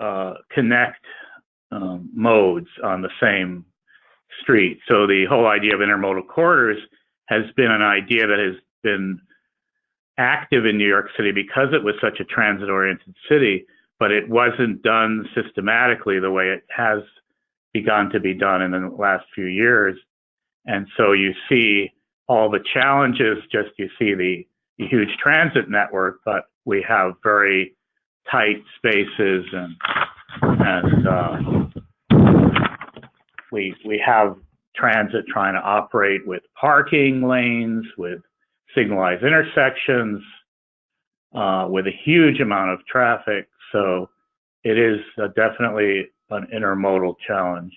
connect modes on the same street. So the whole idea of intermodal corridors has been an idea that has been active in New York City because it was such a transit-oriented city, but it wasn't done systematically the way it has begun to be done in the last few years. And so you see all the challenges, you see the huge transit network, but we have very tight spaces and we have transit trying to operate with parking lanes, with signalized intersections, with a huge amount of traffic. So it is definitely an intermodal challenge.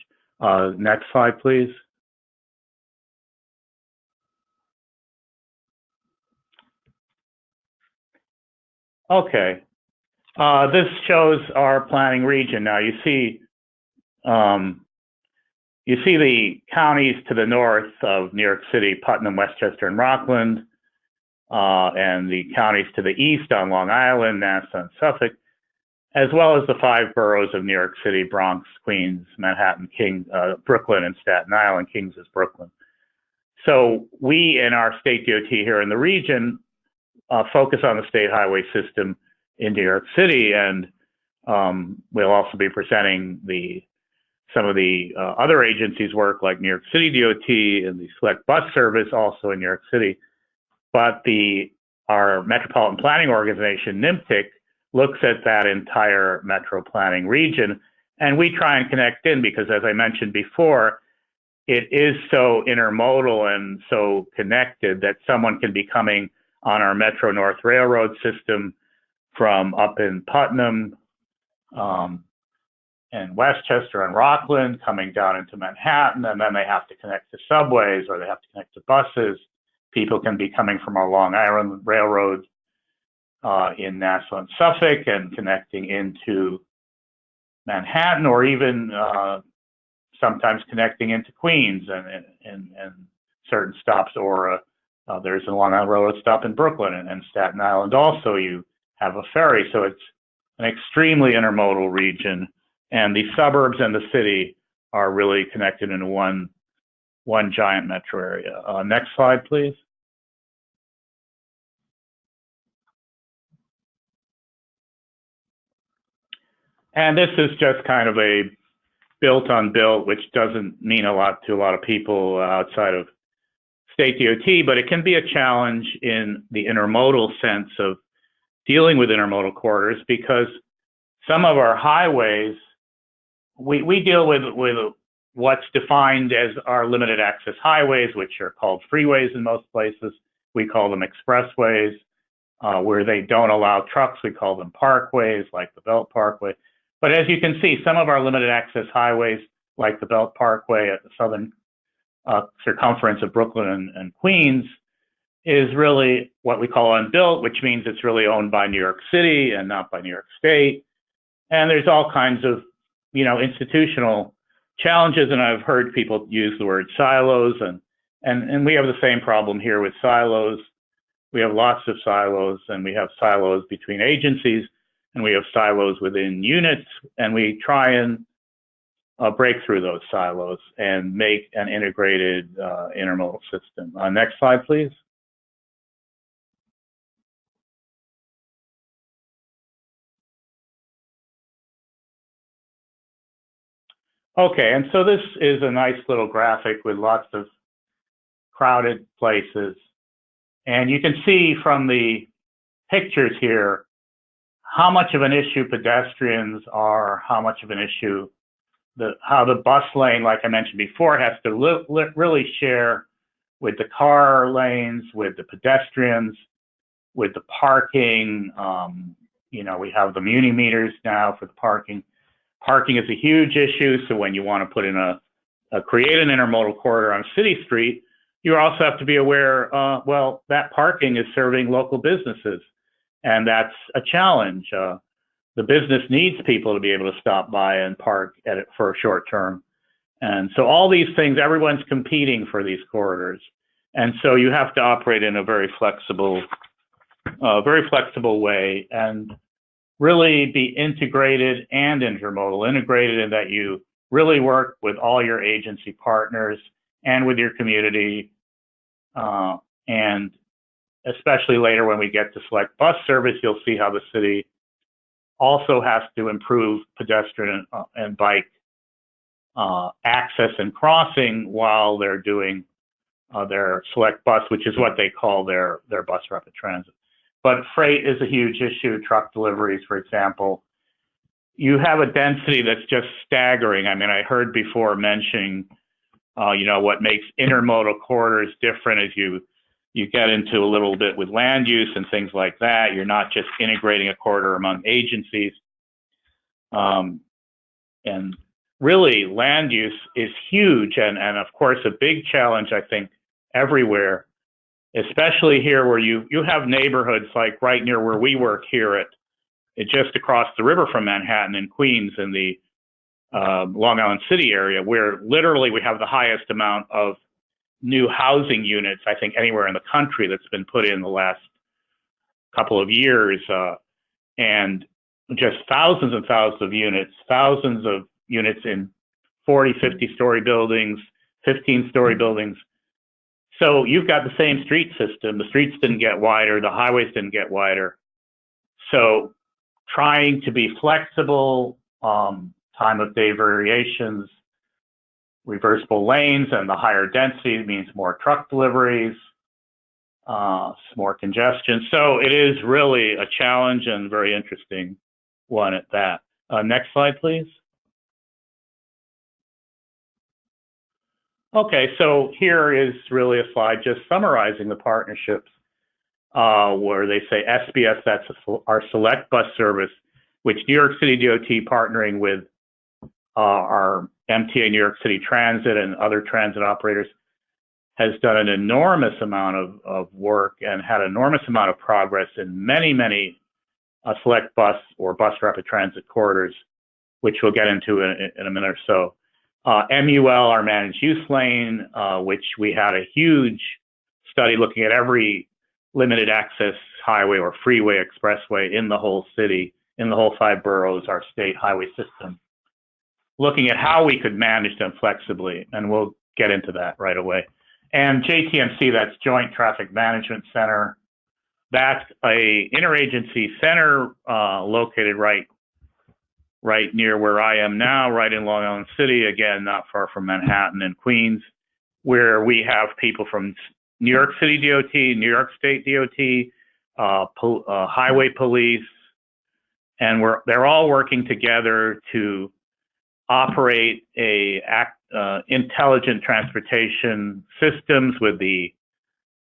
Next slide, please. Okay, this shows our planning region. Now you see the counties to the north of New York City, Putnam, Westchester, and Rockland, and the counties to the east on Long Island, Nassau, and Suffolk, as well as the 5 boroughs of New York City, Bronx, Queens, Manhattan, Brooklyn, and Staten Island. Kings is Brooklyn. So we in our state DOT here in the region focus on the state highway system in New York City, and we'll also be presenting some of the other agencies' work like New York City DOT and the Select Bus Service also in New York City. But our Metropolitan Planning Organization, NMTIC, looks at that entire metro planning region, and we try and connect in because, as I mentioned before, it is so intermodal and so connected that someone can be coming on our Metro North Railroad system from up in Putnam and Westchester and Rockland, coming down into Manhattan, and then they have to connect to subways or they have to connect to buses. People can be coming from our Long Island Railroad in Nassau and Suffolk and connecting into Manhattan, or even sometimes connecting into Queens and certain stops, or there's a Long Island Railroad stop in Brooklyn and Staten Island also. You have a ferry, so it's an extremely intermodal region, and the suburbs and the city are really connected into one giant metro area. Next slide, please. And this is just kind of a built on built, which doesn't mean a lot to a lot of people outside of state DOT, but it can be a challenge in the intermodal sense of dealing with intermodal corridors, because some of our highways, we deal with what's defined as our limited access highways, which are called freeways in most places. We call them expressways. Where they don't allow trucks, we call them parkways, like the Belt Parkway. But as you can see, some of our limited access highways, like the Belt Parkway at the southern circumference of Brooklyn and Queens, is really what we call unbuilt, which means it's really owned by New York City and not by New York State. And there's all kinds of, institutional challenges, and I've heard people use the word silos, and we have the same problem here with silos. We have lots of silos, and we have silos between agencies, and we have silos within units, and we try and break through those silos and make an integrated intermodal system. Next slide, please. Okay, and so this is a nice little graphic with lots of crowded places. And you can see from the pictures here how much of an issue pedestrians are, how much of an issue, how the bus lane, like I mentioned before, has to really share with the car lanes, with the pedestrians, with the parking. You know, we have the muni meters now for the parking. Parking is a huge issue, so when you want to put in create an intermodal corridor on a city street, you also have to be aware, well, that parking is serving local businesses, and that's a challenge. The business needs people to be able to stop by and park at it for a short term. And so all these things, everyone's competing for these corridors. And so you have to operate in a very flexible way and really be integrated and intermodal. Integrated in that you really work with all your agency partners and with your community. And especially later when we get to select bus service, you'll see how the city also has to improve pedestrian and bike access and crossing while they're doing their select bus, which is what they call their bus rapid transit. But freight is a huge issue, truck deliveries, for example. You have a density that's just staggering. I mean, I heard before mentioning, you know, what makes intermodal corridors different is you get into a little bit with land use and things like that. You're not just integrating a corridor among agencies. And really, land use is huge. And of course, a big challenge, I think, everywhere, especially here where you have neighborhoods like right near where we work here at just across the river from Manhattan in Queens in the Long Island City area, where literally we have the highest amount of new housing units, I think, anywhere in the country that's been put in the last couple of years, and just thousands and thousands of units in 40, 50-story buildings, 15-story buildings. So you've got the same street system. The streets didn't get wider. The highways didn't get wider. So trying to be flexible, time of day variations, reversible lanes, and the higher density means more truck deliveries, more congestion. So it is really a challenge and very interesting one at that. Next slide, please. Okay, so here is really a slide just summarizing the partnerships where they say SBS, that's our select bus service, which New York City DOT partnering with our MTA New York City Transit and other transit operators has done an enormous amount of work and had an enormous amount of progress in many select bus or bus rapid transit corridors, which we'll get into in a minute or so. MUL, our managed use lane, which we had a huge study looking at every limited access highway or freeway expressway in the whole city, in the whole 5 boroughs, our state highway system, looking at how we could manage them flexibly, and we'll get into that right away. And JTMC, that's Joint Traffic Management Center. That's a interagency center located right near where I am now, right in Long Island City, again, not far from Manhattan and Queens, where we have people from New York City DOT, New York State DOT, highway police, and they're all working together to operate intelligent transportation systems with the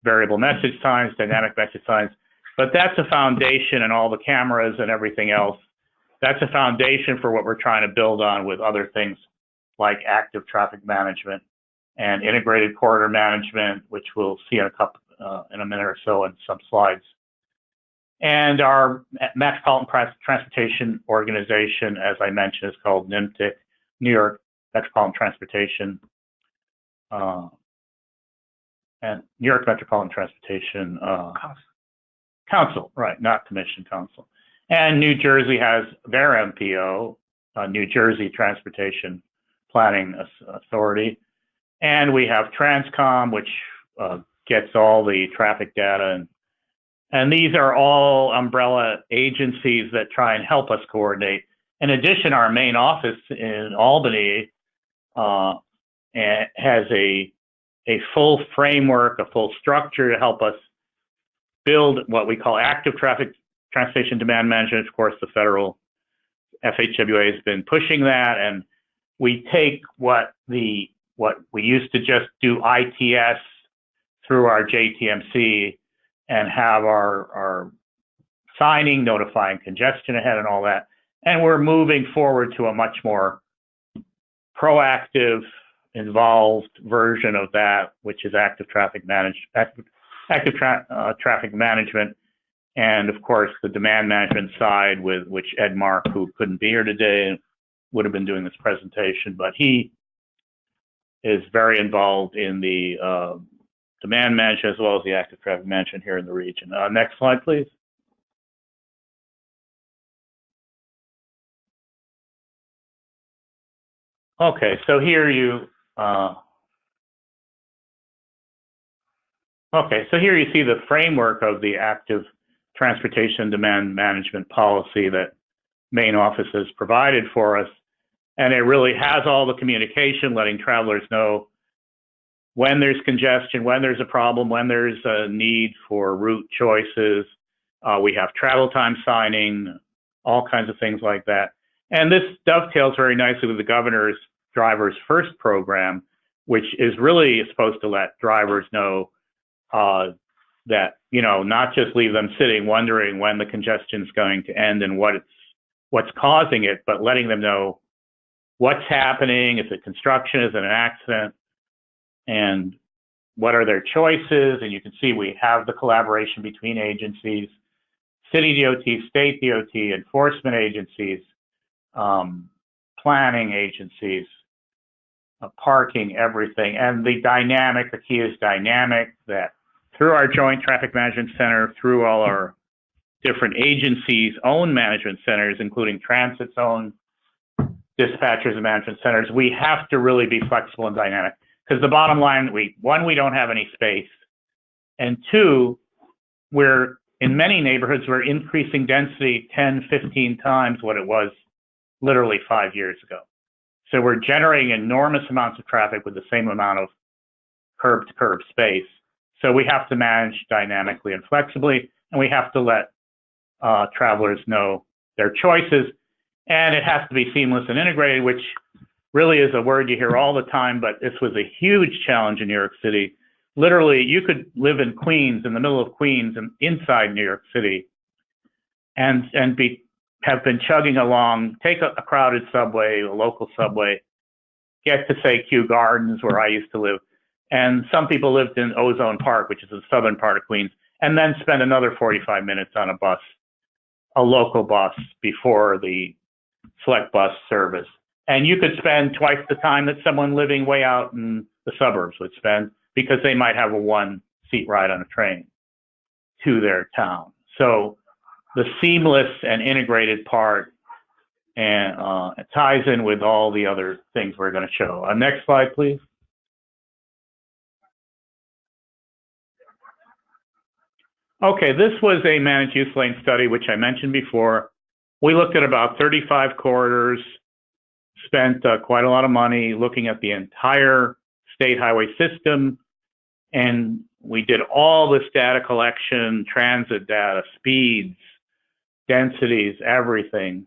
variable message signs, dynamic message signs. But that's a foundation, and all the cameras and everything else. That's a foundation for what we're trying to build on with other things like active traffic management and integrated corridor management, which we'll see in a minute or so in some slides. And our Metropolitan Transportation Organization, as I mentioned, is called NYMTIC, New York Metropolitan Transportation, and New York Metropolitan Transportation Council, right, not Commission, Council. And New Jersey has their MPO, New Jersey Transportation Planning Authority. And we have Transcom, which gets all the traffic data. And these are all umbrella agencies that try and help us coordinate. In addition, our main office in Albany has a full framework, a full structure to help us build what we call active traffic transportation demand management. Of course, the federal FHWA has been pushing that, and we take what we used to just do ITS through our JTMC and have our signing, notifying congestion ahead and all that. And we're moving forward to a much more proactive, involved version of that, which is active traffic traffic management. And of course, the demand management side, with which Ed Mark, who couldn't be here today, would have been doing this presentation, but he is very involved in the demand management as well as the active traffic management here in the region. Next slide, please. Okay, so here you see the framework of the active transportation demand management policy that main office has provided for us. And it really has all the communication, letting travelers know when there's congestion, when there's a problem, when there's a need for route choices. We have travel time signing, all kinds of things like that. And this dovetails very nicely with the governor's Drivers First program, which is really supposed to let drivers know that, not just leave them sitting wondering when the congestion is going to end and what's causing it, but letting them know what's happening, is it construction, is it an accident, and what are their choices. And you can see we have the collaboration between agencies, city DOT, state DOT, enforcement agencies, planning agencies, parking, everything. And the key is dynamic, that through our Joint Traffic Management Center, through all our different agencies' own management centers, including Transit's own dispatchers and management centers, we have to really be flexible and dynamic. Because the bottom line, one, we don't have any space. And two, in many neighborhoods, we're increasing density 10, 15 times what it was literally 5 years ago. So we're generating enormous amounts of traffic with the same amount of curb-to-curb space. So we have to manage dynamically and flexibly, and we have to let travelers know their choices. And it has to be seamless and integrated, which really is a word you hear all the time, but this was a huge challenge in New York City. Literally, you could live in Queens, in the middle of Queens, and inside New York City, and have been chugging along, take a crowded subway, a local subway, get to, say, Kew Gardens, where I used to live, and some people lived in Ozone Park, which is the southern part of Queens, and then spend another 45 minutes on a bus, a local bus, before the select bus service. And you could spend twice the time that someone living way out in the suburbs would spend, because they might have a one-seat ride on a train to their town. So the seamless and integrated part ties in with all the other things we're going to show. Next slide, please. Okay, this was a managed use lane study, which I mentioned before. We looked at about 35 corridors, spent quite a lot of money looking at the entire state highway system, and we did all this data collection, transit data, speeds, densities, everything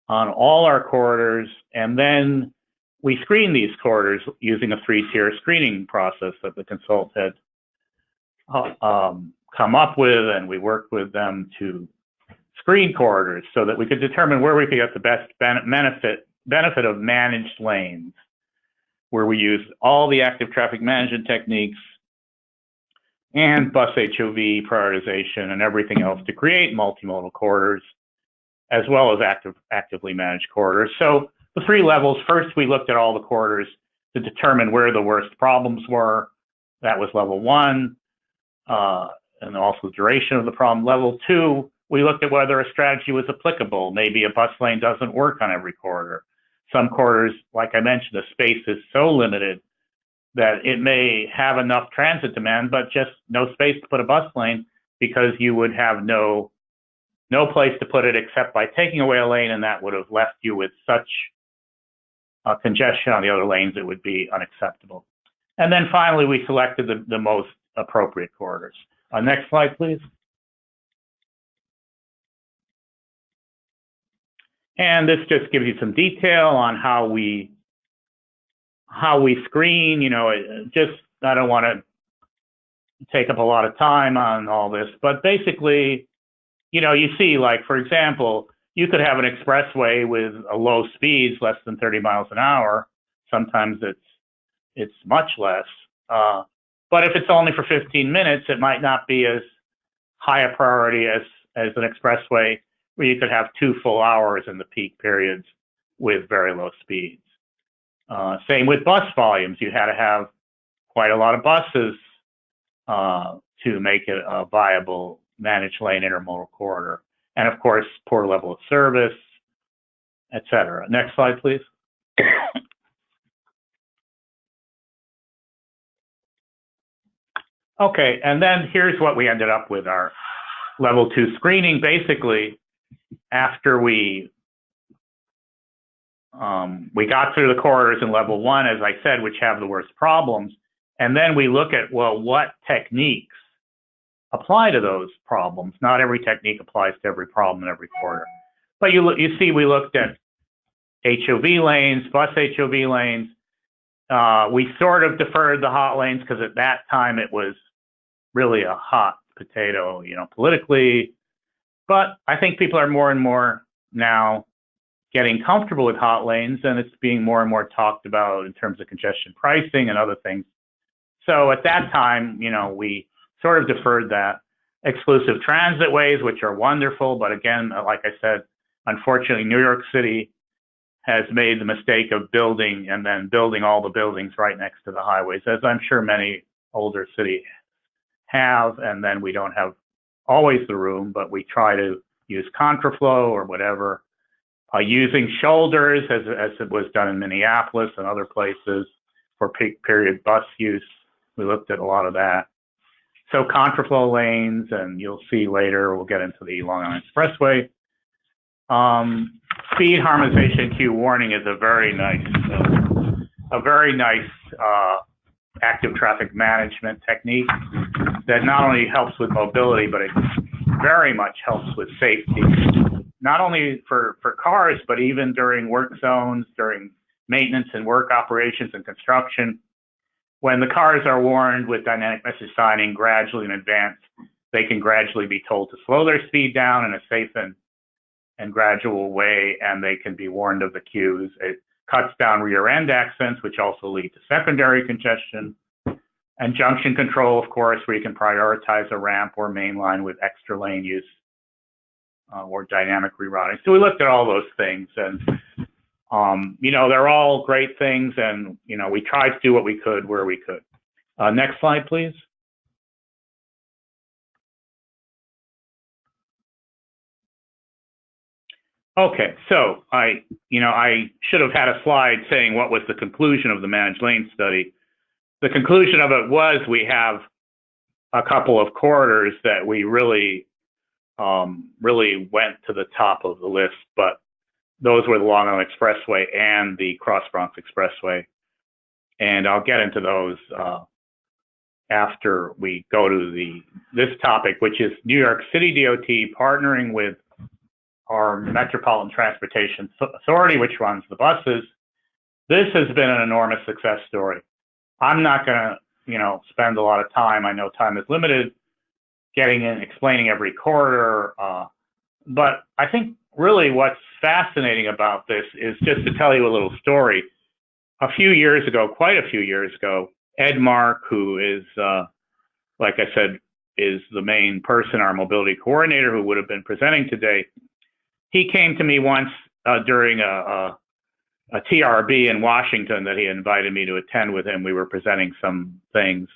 on all our corridors. And then we screened these corridors using a 3-tier screening process that the consultant had come up with, and we worked with them to screen corridors so that we could determine where we could get the best benefit of managed lanes, where we use all the active traffic management techniques and bus HOV prioritization and everything else to create multimodal corridors, as well as actively managed corridors. So the 3 levels: first, we looked at all the corridors to determine where the worst problems were. That was level 1, and also the duration of the problem. Level 2, we looked at whether a strategy was applicable. Maybe a bus lane doesn't work on every corridor. some corridors, like I mentioned, the space is so limited that it may have enough transit demand, but just no space to put a bus lane because you would have no place to put it except by taking away a lane, and that would have left you with such congestion on the other lanes it would be unacceptable. And then finally, we selected the most appropriate corridors. Next slide, please. And this just gives you some detail on how we screen. I don't want to take up a lot of time on all this, but basically, you see, like, for example, you could have an expressway with a low speeds, less than 30 miles an hour. Sometimes it's much less. But if it's only for 15 minutes, it might not be as high a priority as an expressway where you could have 2 full hours in the peak periods with very low speeds. Same with bus volumes. You had to have quite a lot of buses to make it a viable managed lane intermodal corridor. And of course, poor level of service, et cetera. Next slide, please. Okay, and then here's what we ended up with our level 2 screening. Basically, after we got through the corridors in level 1, as I said, which have the worst problems, and then we look at, well, what techniques apply to those problems. Not every technique applies to every problem in every corridor. But you see, we looked at HOV lanes, bus HOV lanes. We sort of deferred the hot lanes because at that time it was really a hot potato, politically. But I think people are more and more now getting comfortable with hot lanes, and it's being more and more talked about in terms of congestion pricing and other things. So at that time, we sort of deferred that. Exclusive transit ways, which are wonderful, but again, like I said, unfortunately, New York City has made the mistake of building and then building all the buildings right next to the highways, as I'm sure many older cities have, and then we don't have always the room, but we try to use contraflow or whatever, using shoulders as it was done in Minneapolis and other places for peak period bus use. We looked at a lot of that. So contraflow lanes, and you'll see later, we'll get into the Long Island Expressway. Speed harmonization queue warning is a very nice active traffic management technique that not only helps with mobility, but it very much helps with safety, not only for cars, but even during work zones, during maintenance and work operations and construction. When the cars are warned with dynamic message signing gradually in advance, they can gradually be told to slow their speed down in a safe and gradual way, and they can be warned of the queues. It cuts down rear end accidents, which also lead to secondary congestion. And junction control, of course, where you can prioritize a ramp or main line with extra lane use or dynamic rerouting. So we looked at all those things, and they're all great things, and we tried to do what we could where we could. Next slide, please. Okay, so I should have had a slide saying what was the conclusion of the managed lane study. The conclusion of it was we have a couple of corridors that we really went to the top of the list, but those were the Long Island Expressway and the Cross Bronx Expressway. And I'll get into those after we go to this topic, which is New York City DOT partnering with our Metropolitan Transportation Authority, which runs the buses. This has been an enormous success story. I'm not going to, spend a lot of time. I know time is limited, getting in, explaining every corridor. But I think really what's fascinating about this is just to tell you a little story. A few years ago, quite a few years ago, Ed Mark, who is, like I said, is the main person, our mobility coordinator, who would have been presenting today. He came to me once during a TRB in Washington that he invited me to attend with him. We were presenting some things.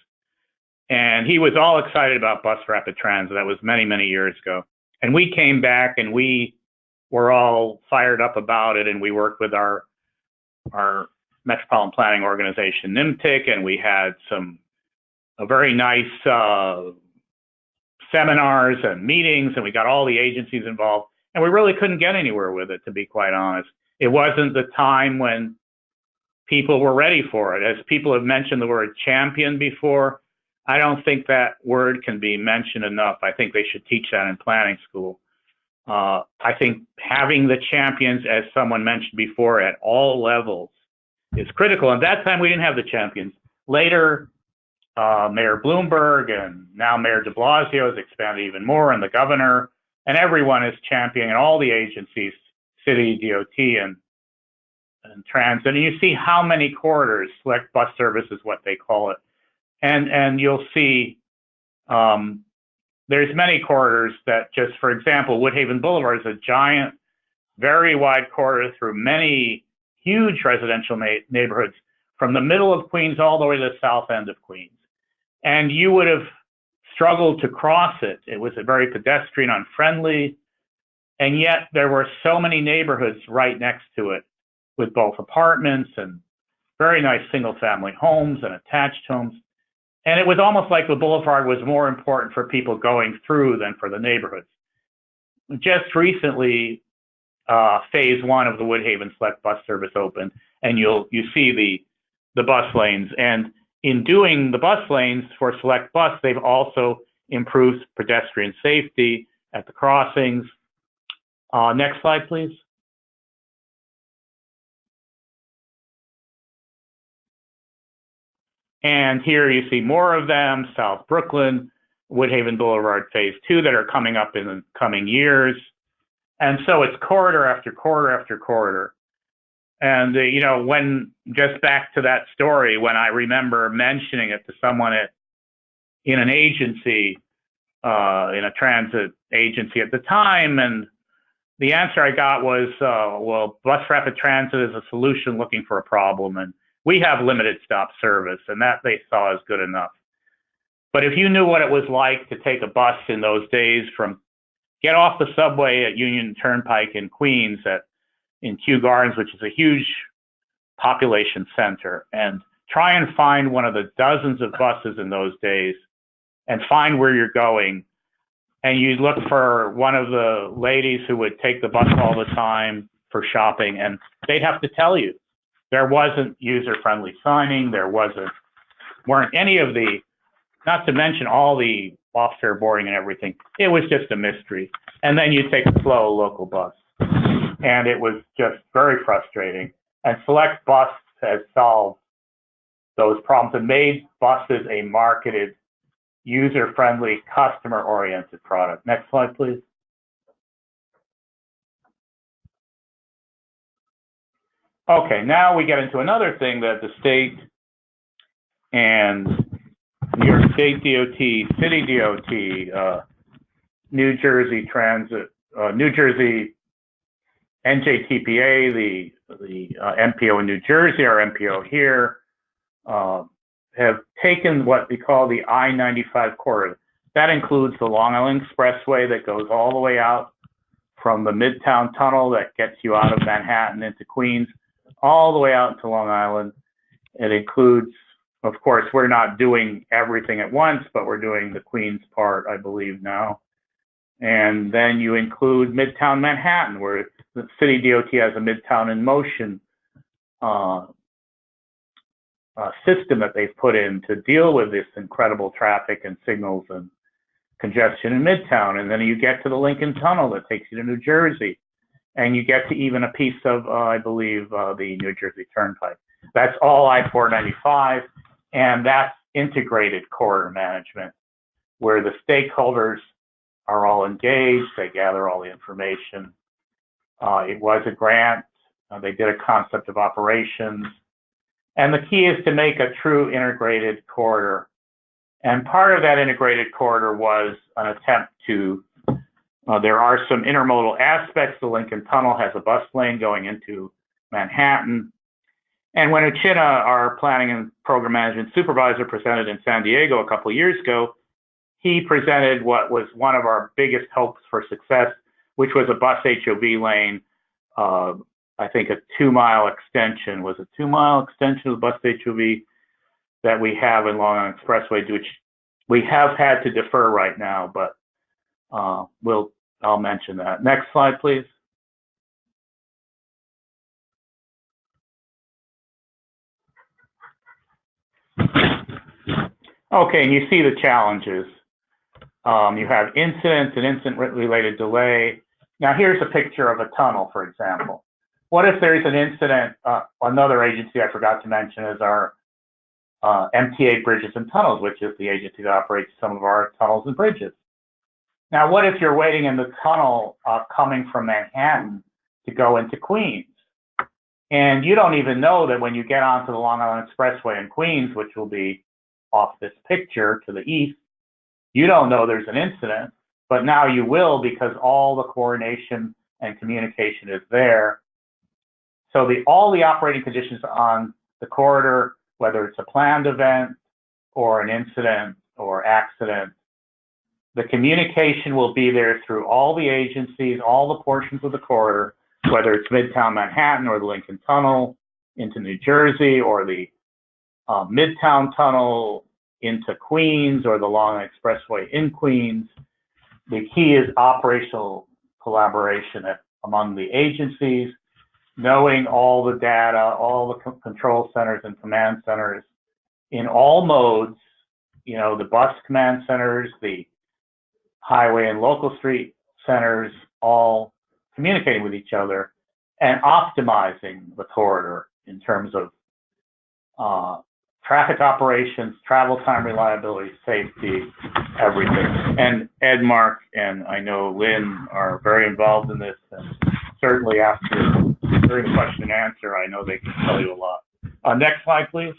And he was all excited about bus rapid transit. That was many, many years ago. And we came back and we were all fired up about it. And we worked with our our metropolitan planning organization, NMTIC, and we had a very nice seminars and meetings, and we got all the agencies involved, and we really couldn't get anywhere with it, to be quite honest. It wasn't the time when people were ready for it. As people have mentioned the word champion before, I don't think that word can be mentioned enough. I think they should teach that in planning school. I think having the champions, as someone mentioned before, at all levels is critical. At that time, we didn't have the champions. Later, Mayor Bloomberg and now Mayor de Blasio has expanded even more, and the governor, and everyone is championing all the agencies, city, DOT, and transit. And you see how many corridors, select bus service is what they call it. And you'll see there's many corridors that just, for example, Woodhaven Boulevard is a giant, very wide corridor through many huge residential neighborhoods from the middle of Queens all the way to the south end of Queens. And you would have struggled to cross it. It was a very pedestrian unfriendly, and yet there were so many neighborhoods right next to it with both apartments and very nice single family homes and attached homes. And it was almost like the boulevard was more important for people going through than for the neighborhoods. Just recently, phase one of the Woodhaven Select Bus Service opened, and you see the bus lanes. And in doing the bus lanes for Select Bus, they've also improved pedestrian safety at the crossings. Next slide, please. And here you see more of them, South Brooklyn, Woodhaven Boulevard Phase 2 that are coming up in the coming years. And so it's corridor after corridor after corridor. And, you know, when, just back to that story, when I remember mentioning it to someone in an agency, in a transit agency at the time, and the answer I got was, well, bus rapid transit is a solution looking for a problem, and we have limited stop service, and that they saw as good enough. But if you knew what it was like to take a bus in those days from, get off the subway at Union Turnpike in Queens in Kew Gardens, which is a huge population center, and try and find one of the dozens of buses in those days and find where you're going. And you look for one of the ladies who would take the bus all the time for shopping, and they'd have to tell you. There wasn't user-friendly signing. There weren't any of the, not to mention all the off-fare boarding and everything. It was just a mystery. And then you take a slow local bus. And it was just very frustrating. And Select Bus has solved those problems and made buses a marketed, user-friendly, customer-oriented product. Next slide, please. Okay, now we get into another thing that the state and New York State DOT, City DOT, New Jersey Transit, New Jersey NJTPA, the MPO in New Jersey, our MPO here, have taken what we call the I-95 corridor. That includes the Long Island Expressway that goes all the way out from the Midtown Tunnel that gets you out of Manhattan into Queens, all the way out into Long Island. It includes, of course, we're not doing everything at once, but we're doing the Queens part, I believe, now. And then you include Midtown Manhattan, where the city DOT has a Midtown in Motion system that they've put in to deal with this incredible traffic and signals and congestion in Midtown. And then you get to the Lincoln Tunnel that takes you to New Jersey. And you get to even a piece of, I believe, the New Jersey Turnpike. That's all I-495, and that's integrated corridor management, where the stakeholders are all engaged, they gather all the information. It was a grant, they did a concept of operations, and the key is to make a true integrated corridor. And part of that integrated corridor was an attempt to there are some intermodal aspects. The Lincoln Tunnel has a bus lane going into Manhattan. And when Uchenna, our planning and program management supervisor, presented in San Diego a couple of years ago, he presented what was one of our biggest hopes for success, which was a bus HOV lane I think, a 2-mile extension. Was a 2-mile extension of the bus HOV that we have in Long Island Expressway, which we have had to defer right now, but I'll mention that. Next slide, please. Okay, and you see the challenges. You have incidents and incident-related delay. Now, here's a picture of a tunnel, for example. What if there's an incident? Another agency I forgot to mention is our MTA Bridges and Tunnels, which is the agency that operates some of our tunnels and bridges. Now, what if you're waiting in the tunnel coming from Manhattan to go into Queens? And you don't even know that when you get onto the Long Island Expressway in Queens, which will be off this picture to the east, you don't know there's an incident, but now you will because all the coordination and communication is there. So all the operating conditions on the corridor, whether it's a planned event or an incident or accident, the communication will be there through all the agencies, all the portions of the corridor, whether it's Midtown Manhattan or the Lincoln Tunnel into New Jersey, or the Midtown Tunnel into Queens, or the Long Island Expressway in Queens. The key is operational collaboration among the agencies, knowing all the data, all the control centers and command centers in all modes, you know, the bus command centers, the highway and local street centers, all communicating with each other and optimizing the corridor in terms of traffic operations, travel time, reliability, safety, everything. And Ed, Mark, and I know Lynn are very involved in this, and certainly during the question and answer, I know they can tell you a lot. Next slide, please.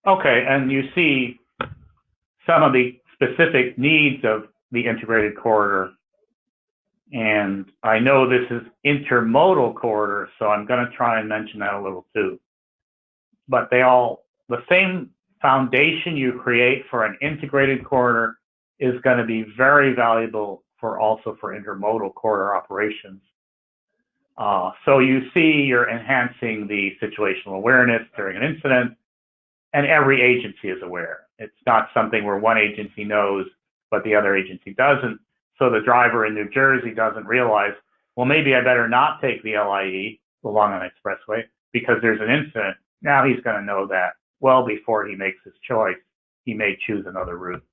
Okay, and you see some of the specific needs of the integrated corridor. And I know this is intermodal corridor, so I'm going to try and mention that a little too. But the same foundation you create for an integrated corridor is going to be very valuable also for intermodal corridor operations. So you see you're enhancing the situational awareness during an incident, and every agency is aware. It's not something where one agency knows, but the other agency doesn't. So the driver in New Jersey doesn't realize, well, maybe I better not take the LIE, the Long Island Expressway, because there's an incident. Now he's going to know that well before he makes his choice. He may choose another route.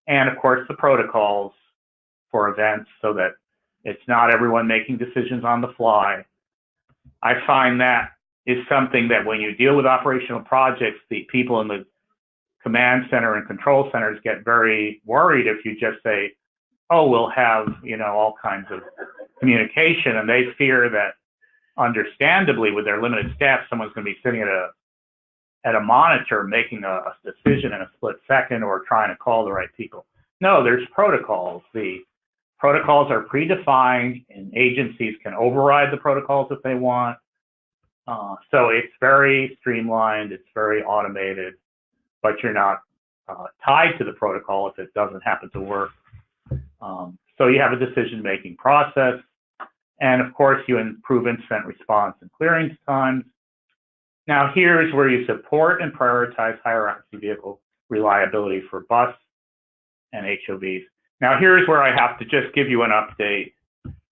And of course, the protocols for events so that it's not everyone making decisions on the fly. I find that is something that when you deal with operational projects, the people in the command center and control centers get very worried if you just say, oh, we'll have, you know, all kinds of communication, and they fear that, understandably, with their limited staff, someone's going to be sitting at a monitor making a decision in a split second or trying to call the right people. No, there's protocols. The protocols are predefined, and agencies can override the protocols if they want. So it's very streamlined, it's very automated, but you're not tied to the protocol if it doesn't happen to work. So you have a decision-making process, and of course you improve incident response and clearance times. Now here's where you support and prioritize higher occupancy vehicle reliability for bus and HOVs. Now here's where I have to just give you an update.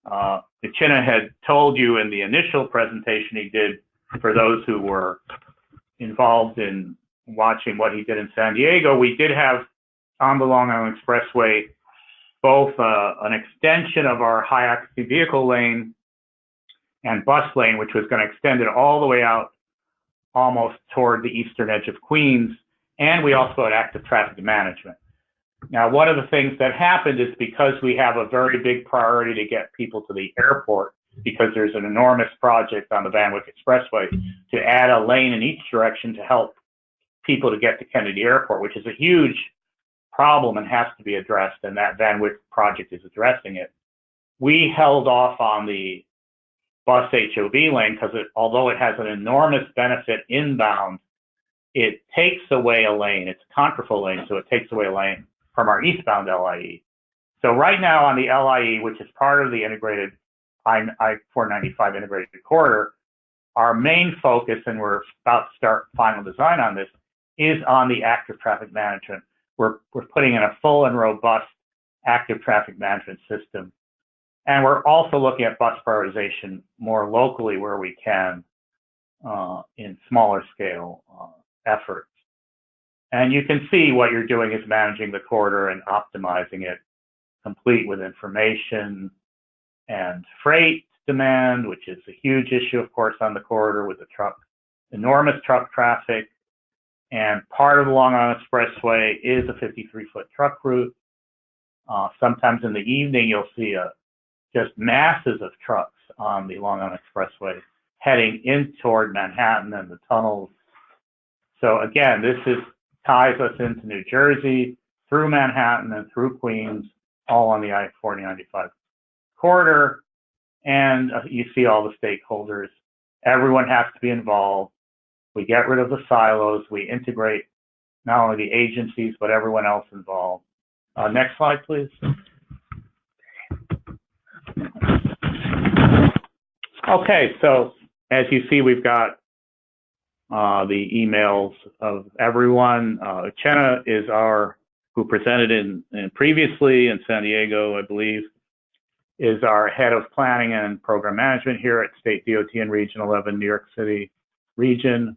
Chinna had told you in the initial presentation he did, for those who were involved in watching what he did in San Diego, we did have on the Long Island Expressway both an extension of our high occupancy vehicle lane and bus lane, which was going to extend it all the way out almost toward the eastern edge of Queens, and we also had active traffic management. Now, one of the things that happened is because we have a very big priority to get people to the airport, because there's an enormous project on the Van Wyck Expressway to add a lane in each direction to help people to get to Kennedy Airport, which is a huge problem and has to be addressed, and that Van Wyck project is addressing it. We held off on the bus HOV lane because although it has an enormous benefit inbound, it takes away a lane. It's a contraflow lane, so it takes away a lane from our eastbound LIE. So right now on the LIE, which is part of the integrated I-495 integrated corridor, our main focus, and we're about to start final design on this, is on the active traffic management. We're putting in a full and robust active traffic management system. And we're also looking at bus prioritization more locally where we can in smaller scale efforts. And you can see what you're doing is managing the corridor and optimizing it, complete with information and freight demand, which is a huge issue, of course, on the corridor with the enormous truck traffic. And part of the Long Island Expressway is a 53-foot truck route. Sometimes in the evening, you'll see just masses of trucks on the Long Island Expressway heading in toward Manhattan and the tunnels. So again, this ties us into New Jersey, through Manhattan and through Queens, all on the I-495 corridor. And you see all the stakeholders. Everyone has to be involved. We get rid of the silos. We integrate not only the agencies, but everyone else involved. Next slide, please. Okay, so as you see, we've got the emails of everyone. Chenna is who presented in previously in San Diego, I believe, is our head of planning and program management here at State DOT and Region 11, New York City region.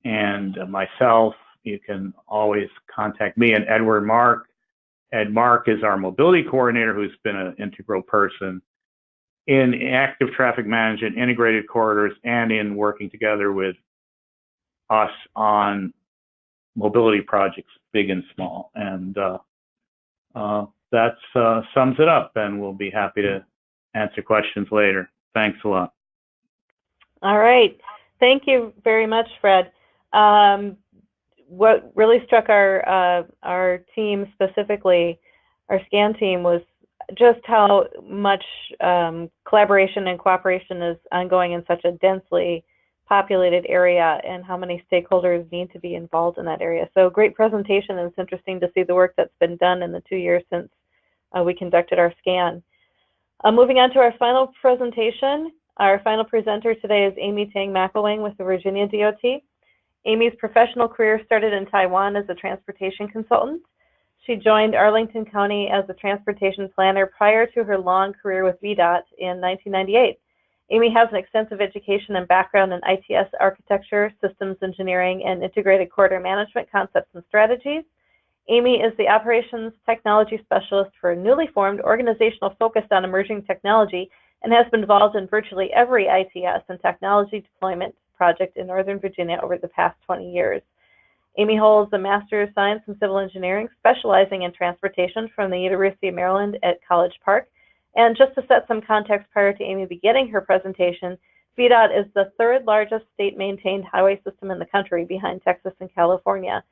And myself, you can always contact me and Edward Mark. Ed Mark is our mobility coordinator, who's been an integral person in active traffic management, integrated corridors, and in working together with us on mobility projects, big and small. And that sums it up, and we'll be happy to answer questions later. Thanks a lot. All right. Thank you very much, Fred. What really struck our team specifically, our SCAN team, was just how much collaboration and cooperation is ongoing in such a densely populated area, and how many stakeholders need to be involved in that area. So great presentation, and it's interesting to see the work that's been done in the 2 years since we conducted our SCAN. Moving on to our final presentation, our final presenter today is Amy Tang McElwain with the Virginia DOT. Amy's professional career started in Taiwan as a transportation consultant. She joined Arlington County as a transportation planner prior to her long career with VDOT in 1998. Amy has an extensive education and background in ITS architecture, systems engineering, and integrated corridor management concepts and strategies. Amy is the operations technology specialist for a newly formed organizational focused on emerging technology, and has been involved in virtually every ITS and technology deployment project in Northern Virginia over the past 20 years. Amy holds a Master of Science in Civil Engineering, specializing in transportation from the University of Maryland at College Park. And just to set some context prior to Amy beginning her presentation, VDOT is the third largest state-maintained highway system in the country, behind Texas and California.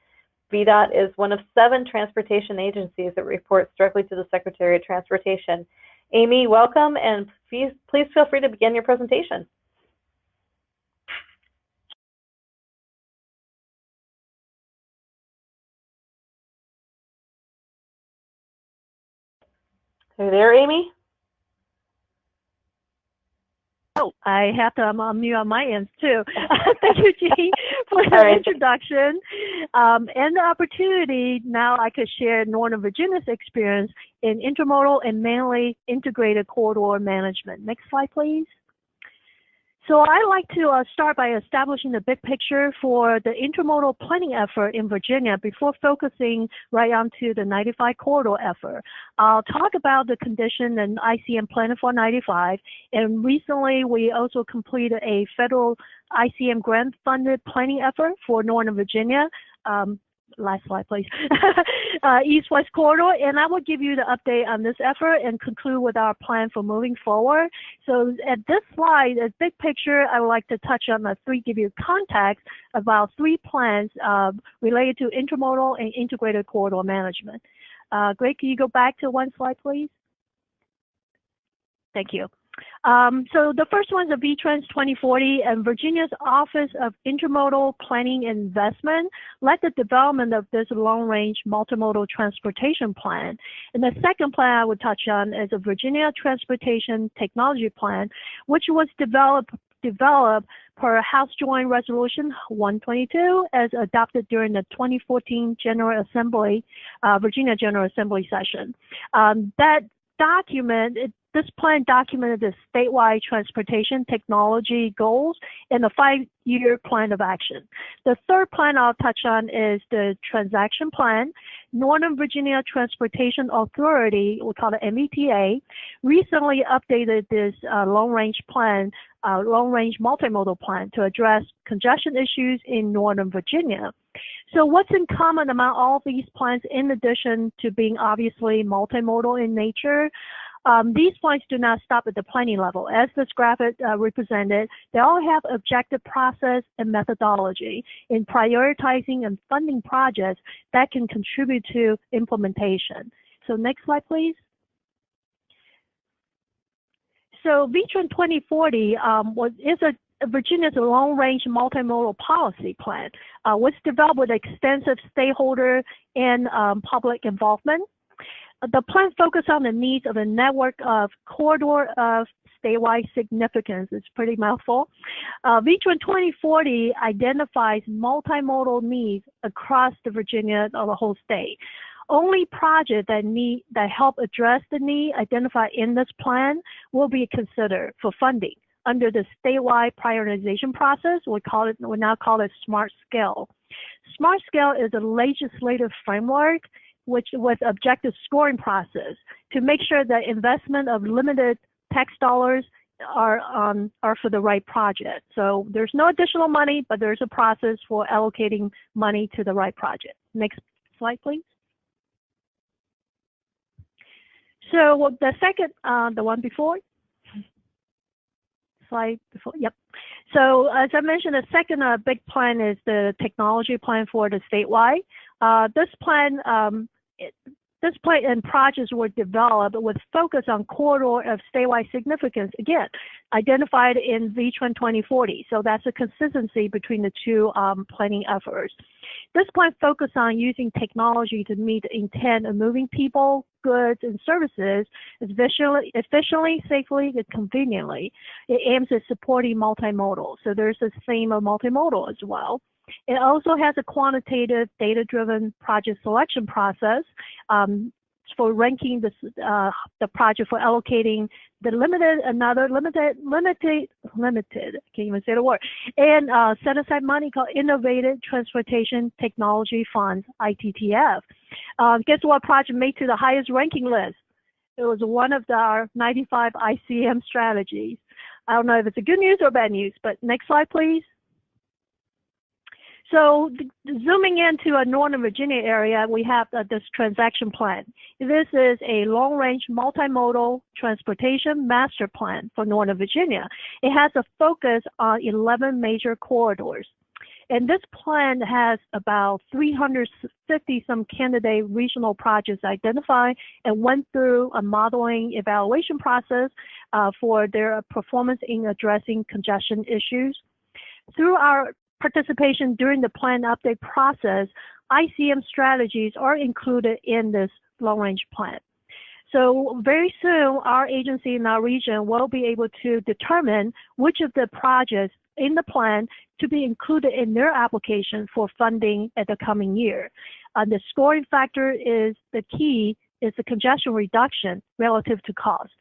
VDOT is one of 7 transportation agencies that reports directly to the Secretary of Transportation. Amy, welcome, and please feel free to begin your presentation. Are you there, Amy? Oh, I have to unmute on my end too. Thank you, Jean, for the introduction and the opportunity. Now I could share Northern Virginia's experience in intermodal and mainly integrated corridor management. Next slide, please. So I like to start by establishing the big picture for the intermodal planning effort in Virginia before focusing right onto the 95 corridor effort. I'll talk about the condition and ICM planning for 95, and recently we also completed a federal ICM grant-funded planning effort for Northern Virginia. Last slide, please. East-West corridor, and I will give you the update on this effort and conclude with our plan for moving forward. So at this slide, a big picture, I would like to touch on give you context about 3 plans related to intermodal and integrated corridor management. Greg, can you go back to one slide, please? Thank you. So the first one is the VTrans 2040, and Virginia's Office of Intermodal Planning and Investment led the development of this long-range multimodal transportation plan. And the second plan I would touch on is a Virginia Transportation Technology Plan, which was developed per House Joint Resolution 122 as adopted during the 2014 General Assembly, Virginia General Assembly session. That document, this plan documented the statewide transportation technology goals and the 5-year plan of action. The third plan I'll touch on is the transaction plan. Northern Virginia Transportation Authority, we call it MVTA, recently updated this long-range plan, long-range multimodal plan to address congestion issues in Northern Virginia. So what's in common among all these plans, in addition to being obviously multimodal in nature? These plans do not stop at the planning level. As this graphic represented, they all have objective process and methodology in prioritizing and funding projects that can contribute to implementation. So next slide, please. So VTrans 2040 is Virginia's long-range multimodal policy plan, was developed with extensive stakeholder and public involvement. The plan focused on the needs of a network of corridor of statewide significance. It's pretty mouthful. VTrans 2040 identifies multimodal needs across the Virginia or the whole state. Only projects that help address the need identified in this plan will be considered for funding under the statewide prioritization process. We now call it Smart Scale. Smart Scale is a legislative framework with objective scoring process to make sure that investment of limited tax dollars are for the right project. So there's no additional money, but there's a process for allocating money to the right project. Next slide, please. So the second, the one before, slide before, yep. So as I mentioned, the second big plan is the technology plan for the statewide. This plan and projects were developed with focus on corridor of statewide significance, again, identified in VTrans 2040. So that's a consistency between the two planning efforts. This plan focused on using technology to meet the intent of moving people, goods, and services efficiently, safely, and conveniently. It aims at supporting multimodal. So there's this theme of multimodal as well. It also has a quantitative, data-driven project selection process for ranking the project for allocating the limited, can't even say the word, and set aside money called Innovative Transportation Technology Funds, ITTF. Guess what project made to the highest ranking list? It was one of our 95 ICM strategies. I don't know if it's a good news or bad news, but next slide, please. So zooming into a Northern Virginia area, we have this transaction plan. This is a long-range multimodal transportation master plan for Northern Virginia. It has a focus on 11 major corridors. And this plan has about 350-some candidate regional projects identified and went through a modeling evaluation process for their performance in addressing congestion issues. Through our participation during the plan update process, ICM strategies are included in this long-range plan. So very soon, our agency in our region will be able to determine which of the projects in the plan to be included in their application for funding at the coming year. The scoring factor is the key is the congestion reduction relative to cost.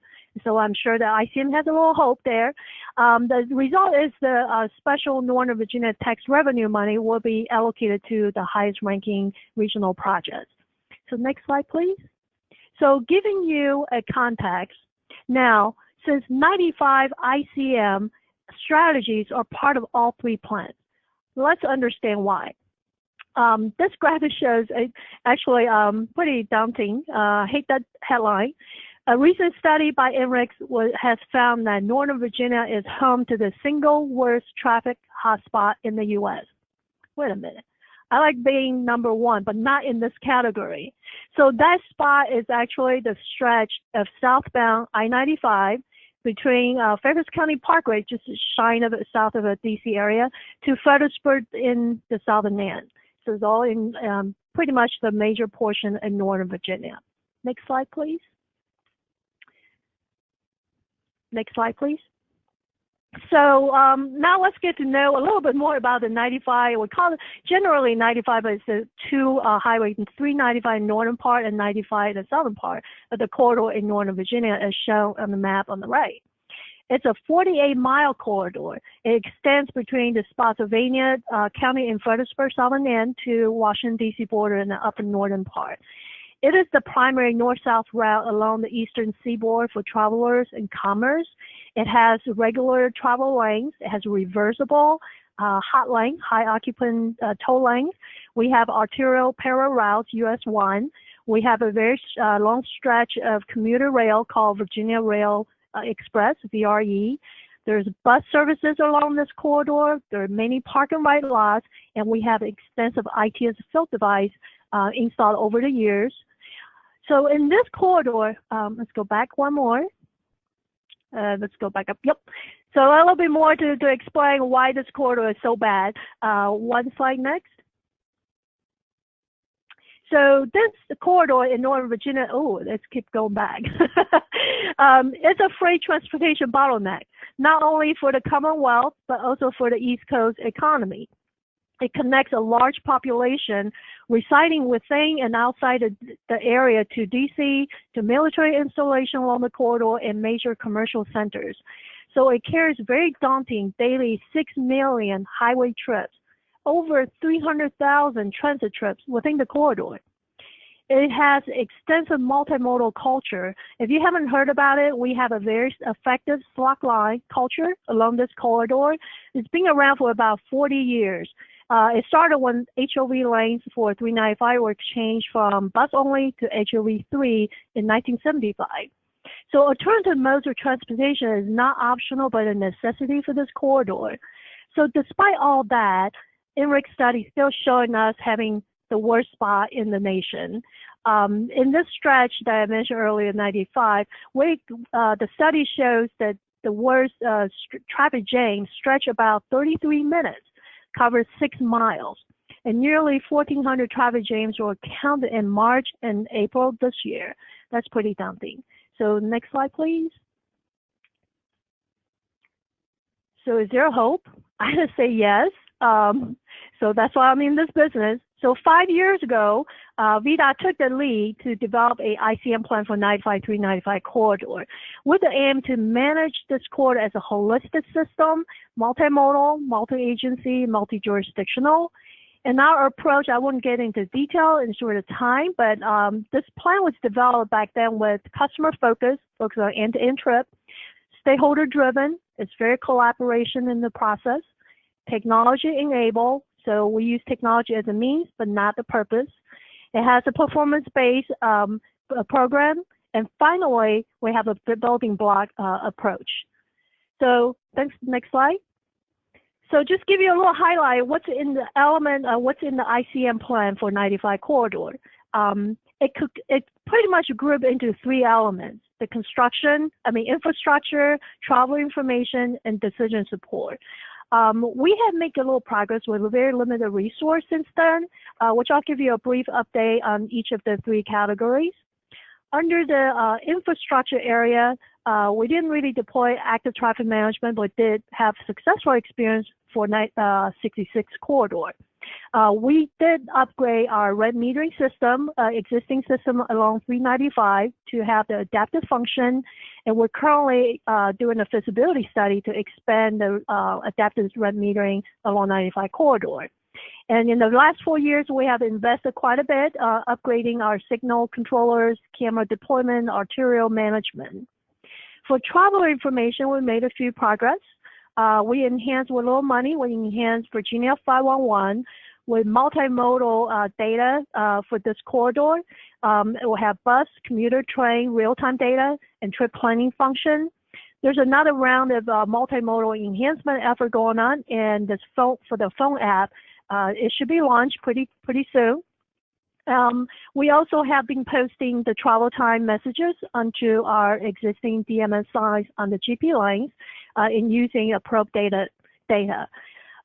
So I'm sure that ICM has a little hope there. The result is the special Northern Virginia tax revenue money will be allocated to the highest ranking regional projects. So next slide, please. So giving you a context, now, since 95 ICM strategies are part of all three plans, let's understand why. This graphic shows actually pretty daunting. I hate that headline. A recent study by INRIX has found that Northern Virginia is home to the single worst traffic hotspot in the U.S. Wait a minute. I like being number one, but not in this category. So that spot is actually the stretch of southbound I-95 between Fairfax County Parkway, just south of the DC area, to Fredericksburg in the southern end. So it's all in pretty much the major portion in Northern Virginia. Next slide, please. Next slide, please. So now let's get to know a little bit more about the 95. We call it generally 95, but it's the two highways, 395 in the northern part and 95 in the southern part of the corridor in Northern Virginia, as shown on the map on the right. It's a 48-mile corridor. It extends between the Spotsylvania County and Fredericksburg southern end to Washington, D.C. border in the upper northern part. It is the primary north-south route along the eastern seaboard for travelers and commerce. It has regular travel lanes. It has reversible hot lane, high occupant toll lanes. We have arterial parallel routes, US 1. We have a very long stretch of commuter rail called Virginia Rail Express, VRE. There's bus services along this corridor. There are many park and ride lots, and we have extensive IT as a field device installed over the years. So in this corridor, let's go back one more. Let's go back up. Yep. So a little bit more to explain why this corridor is so bad. One slide next. So this corridor in Northern Virginia, oh, let's keep going back. It's a freight transportation bottleneck, not only for the Commonwealth, but also for the East Coast economy. It connects a large population residing within and outside of the area to DC, to military installation along the corridor, and major commercial centers. So it carries very daunting daily 6 million highway trips, over 300,000 transit trips within the corridor. It has extensive multimodal culture. If you haven't heard about it, we have a very effective slack line culture along this corridor. It's been around for about 40 years. It started when HOV lanes for 395 were changed from bus only to HOV 3 in 1975. So alternative modes of transportation is not optional, but a necessity for this corridor. So despite all that, INRIC's study is still showing us having the worst spot in the nation. In this stretch that I mentioned earlier, 95, the study shows that the worst traffic jams stretch about 33 minutes. Covers 6 miles, and nearly 1,400 traffic jams were counted in March and April this year. That's pretty daunting. So next slide, please. So is there hope? I would say yes. So that's why I'm in this business. So 5 years ago, VDOT took the lead to develop a ICM plan for 95-395 corridor with the aim to manage this corridor as a holistic system, multimodal, multi-agency, multi-jurisdictional. And our approach, I wouldn't get into detail in short of time, but this plan was developed back then with customer focus on end-to-end trip, stakeholder driven. It's very collaboration in the process, technology enabled. So we use technology as a means, but not the purpose. It has a performance-based program. And finally, we have a building block approach. So thanks. Next slide. So just give you a little highlight, what's in the what's in the ICM plan for 95 corridor. It pretty much grouped into 3 elements: the infrastructure, travel information, and decision support. We have made a little progress with a very limited resource since then, which I'll give you a brief update on each of the 3 categories. Under the infrastructure area, we didn't really deploy active traffic management, but did have successful experience for 66 corridor. We did upgrade our red metering system, existing system along 395 to have the adaptive function, and we're currently doing a feasibility study to expand the adaptive red metering along 95 corridor. And in the last 4 years, we have invested quite a bit, upgrading our signal controllers, camera deployment, arterial management. For travel information, we made a few progress. We enhanced with a little money, we enhanced Virginia 511 with multimodal data for this corridor. It will have bus, commuter, train, real-time data, and trip planning function. There's another round of multimodal enhancement effort going on, and this for the phone app, it should be launched pretty soon. We also have been posting the travel time messages onto our existing DMS sites on the GP lines in using probe data.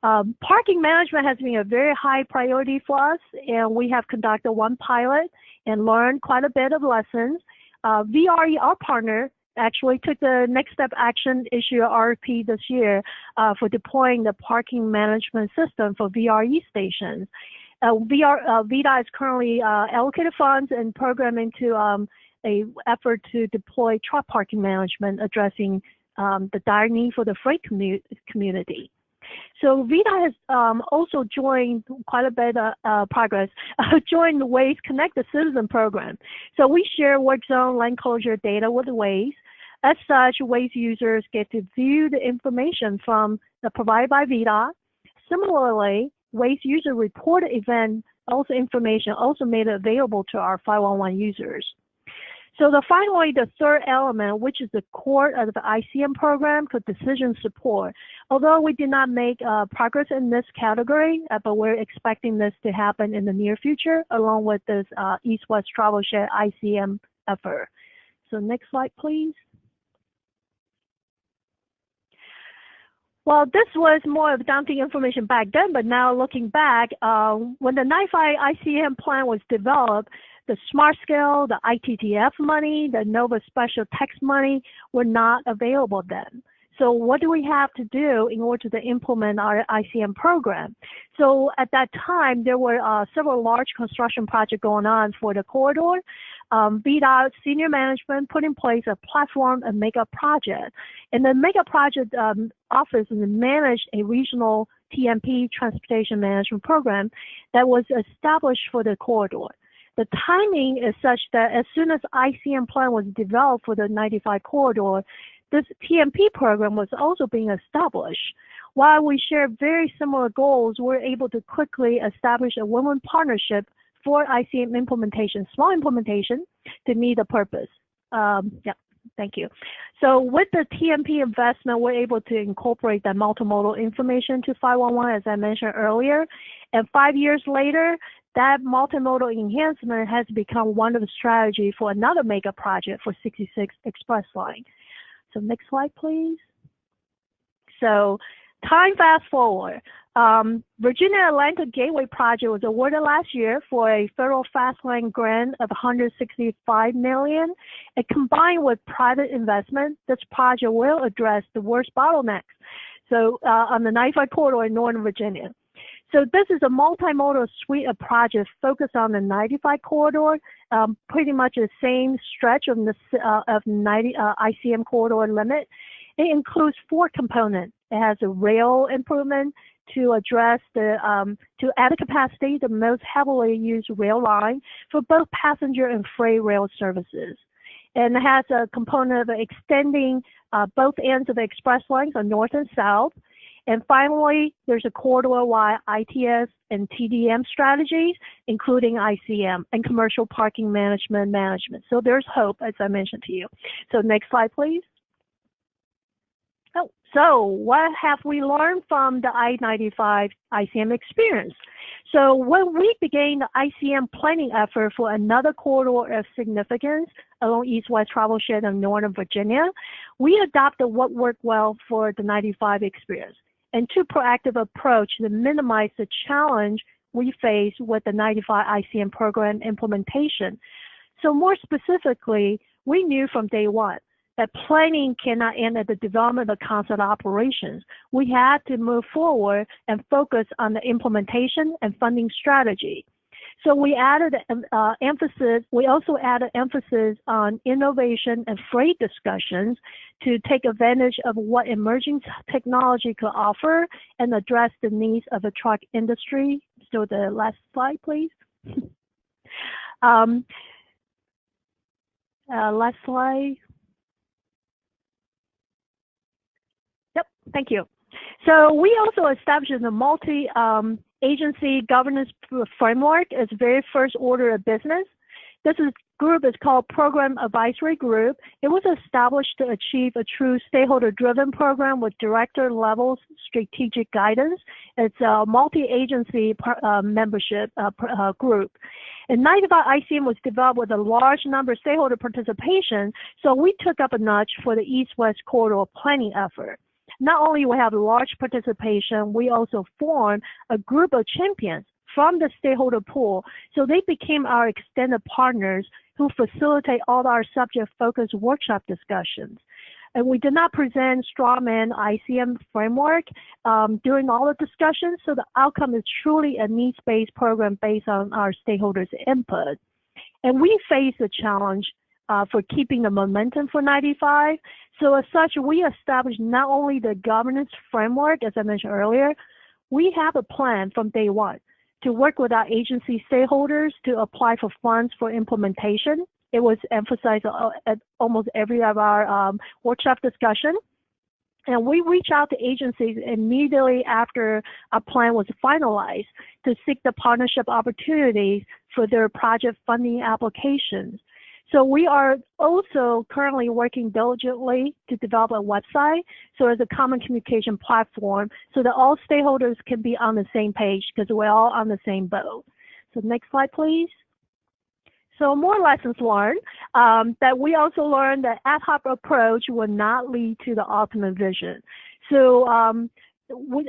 Parking management has been a very high priority for us, and we have conducted one pilot and learned quite a bit of lessons. VRE, our partner, actually took the next step action, issue RFP this year for deploying the parking management system for VRE stations. VITA is currently allocated funds and programming to a effort to deploy truck parking management, addressing the dire need for the freight community. So VITA has also joined quite a bit of progress, joined the Waze Connect the Citizen program. So we share work zone lane closure data with Waze. As such, Waze users get to view the information provided by VITA. Similarly, Waze user reported event information also made available to our 511 users. So finally, the third element, which is the core of the ICM program for decision support. Although we did not make progress in this category, but we're expecting this to happen in the near future, along with this East-West Travel Share ICM effort. So next slide, please. Well, this was more of daunting information back then, but now looking back, when the 95 ICM plan was developed, the Smart Scale, the ITTF money, the Nova Special Tax money were not available then. So what do we have to do in order to implement our ICM program? So at that time, there were several large construction projects going on for the corridor. VDOT senior management put in place a platform, a mega project. And the mega project office managed a regional TMP, Transportation Management Program, that was established for the corridor. The timing is such that as soon as ICM plan was developed for the 95 corridor, this TMP program was also being established. While we share very similar goals, we're able to quickly establish a win-win partnership for ICM implementation, small implementation, to meet the purpose. Thank you. So with the TMP investment, we're able to incorporate that multimodal information to 511, as I mentioned earlier. And 5 years later, that multimodal enhancement has become one of the strategies for another mega project for 66 Express Line. So next slide, please. So time fast forward. Virginia Atlanta Gateway Project was awarded last year for a federal fast lane grant of $165 million. And combined with private investment, this project will address the worst bottlenecks. So on the 95 corridor in Northern Virginia. So this is a multimodal suite of projects focused on the 95 corridor, pretty much the same stretch of the ICM corridor limit. It includes 4 components. It has a rail improvement to address to add capacity, the most heavily used rail line for both passenger and freight rail services. And it has a component of extending both ends of the express lines on north and south. And finally, there's a corridor-wide ITS and TDM strategies, including ICM and commercial parking management. So there's hope, as I mentioned to you. So next slide, please. So what have we learned from the I-95 ICM experience? So when we began the ICM planning effort for another corridor of significance along East-West Travel Share in Northern Virginia, we adopted what worked well for the 95 experience and took proactive approach to minimize the challenge we face with the 95 ICM program implementation. So more specifically, we knew from day one that planning cannot end at the development of concept operations. We had to move forward and focus on the implementation and funding strategy. So we added emphasis. We also added emphasis on innovation and freight discussions to take advantage of what emerging technology could offer and address the needs of the truck industry. So the last slide, please. Last slide. Yep, thank you. So we also established a multi-agency governance framework as very first order of business. This is group is called Program Advisory Group. It was established to achieve a true stakeholder-driven program with director-level strategic guidance. It's a multi-agency membership group. And 95 ICM was developed with a large number of stakeholder participation, so we took up a notch for the East-West Corridor planning effort. Not only we have large participation, we also formed a group of champions from the stakeholder pool, so they became our extended partners who facilitate all our subject-focused workshop discussions. And we did not present strawman ICM framework during all the discussions, so the outcome is truly a needs-based program based on our stakeholders' input. And we face a challenge for keeping the momentum for 95. So as such, we established not only the governance framework, as I mentioned earlier, we have a plan from day one to work with our agency stakeholders to apply for funds for implementation. It was emphasized at almost every of our workshop discussion. And we reached out to agencies immediately after our plan was finalized to seek the partnership opportunities for their project funding applications. So we are also currently working diligently to develop a website, so as a common communication platform, so that all stakeholders can be on the same page because we're all on the same boat. So next slide, please. So more lessons learned, that we also learned that ad hoc approach will not lead to the ultimate vision. So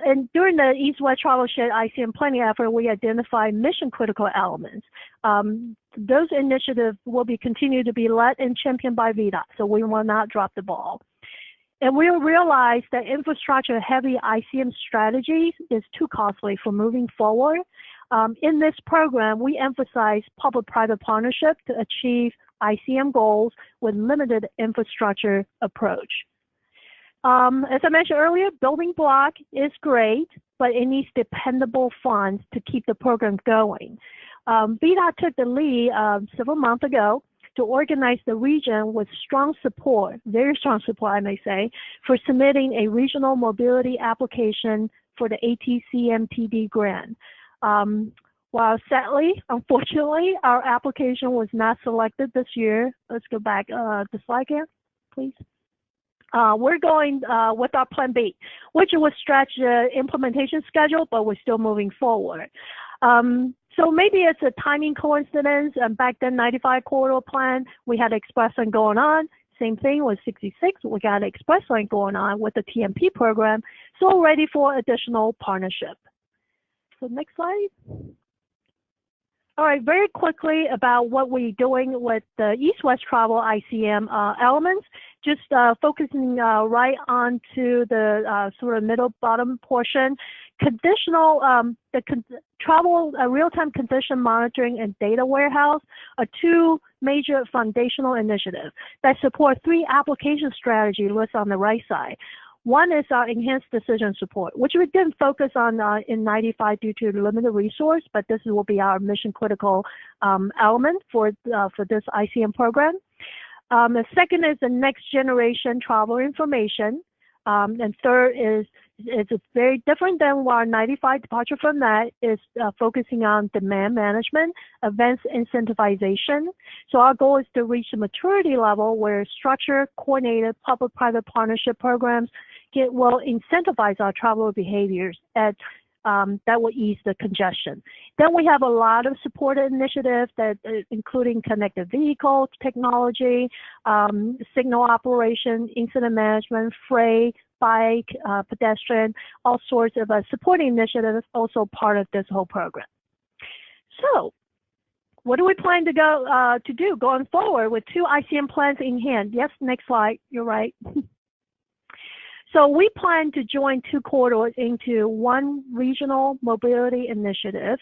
and during the East-West Travel Shared ICM planning effort, we identified mission-critical elements. Those initiatives will be continued to be led and championed by VDOT, so we will not drop the ball. And we realized that infrastructure-heavy ICM strategies is too costly for moving forward. In this program, we emphasize public-private partnership to achieve ICM goals with limited infrastructure approach. As I mentioned earlier, building block is great, but it needs dependable funds to keep the program going. VDOT took the lead several months ago to organize the region with strong support, very strong support I may say, for submitting a regional mobility application for the ATCMTD grant. While sadly, unfortunately, our application was not selected this year. Let's go back the slide here, please. We're going with our plan B, which was stretch the implementation schedule, but we're still moving forward. So maybe it's a timing coincidence. Back then, 95 corridor plan, we had express lane going on. Same thing with 66, we got express lane going on with the TMP program. So ready for additional partnership. So next slide. All right, very quickly about what we're doing with the East-West Travel ICM elements, just focusing right onto the sort of middle bottom portion. Conditional, travel real-time condition monitoring and data warehouse are two major foundational initiatives that support three application strategies listed on the right side. One is our enhanced decision support, which we didn't focus on in 95 due to limited resource, but this will be our mission critical element for this ICM program. The second is the next generation travel information. And third is it's very different than our 95 departure from that is focusing on demand management, events incentivization. So our goal is to reach a maturity level where structured, coordinated public-private partnership programs will incentivize our traveler behaviors that will ease the congestion. Then we have a lot of supported initiatives that including connected vehicle technology, signal operation, incident management, freight, bike, pedestrian, all sorts of supporting initiatives also part of this whole program. So what do we plan to do going forward with two ICM plans in hand? Yes, next slide, you're right. So we plan to join two corridors into one regional mobility initiative,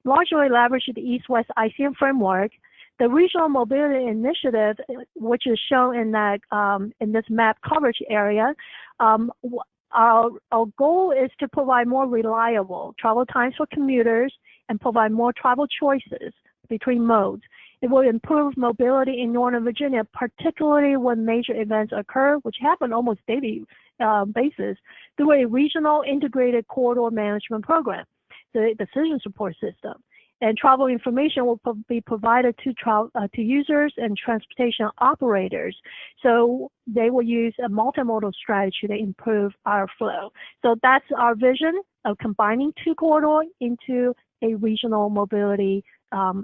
largely leverage the East-West ICM framework. The regional mobility initiative, which is shown in that in this map coverage area, our goal is to provide more reliable travel times for commuters and provide more travel choices between modes. It will improve mobility in Northern Virginia, particularly when major events occur, which happen almost daily basis, through a regional integrated corridor management program, the decision support system. and travel information will be provided to users and transportation operators. So they will use a multimodal strategy to improve our flow. So that's our vision of combining two corridors into a regional mobility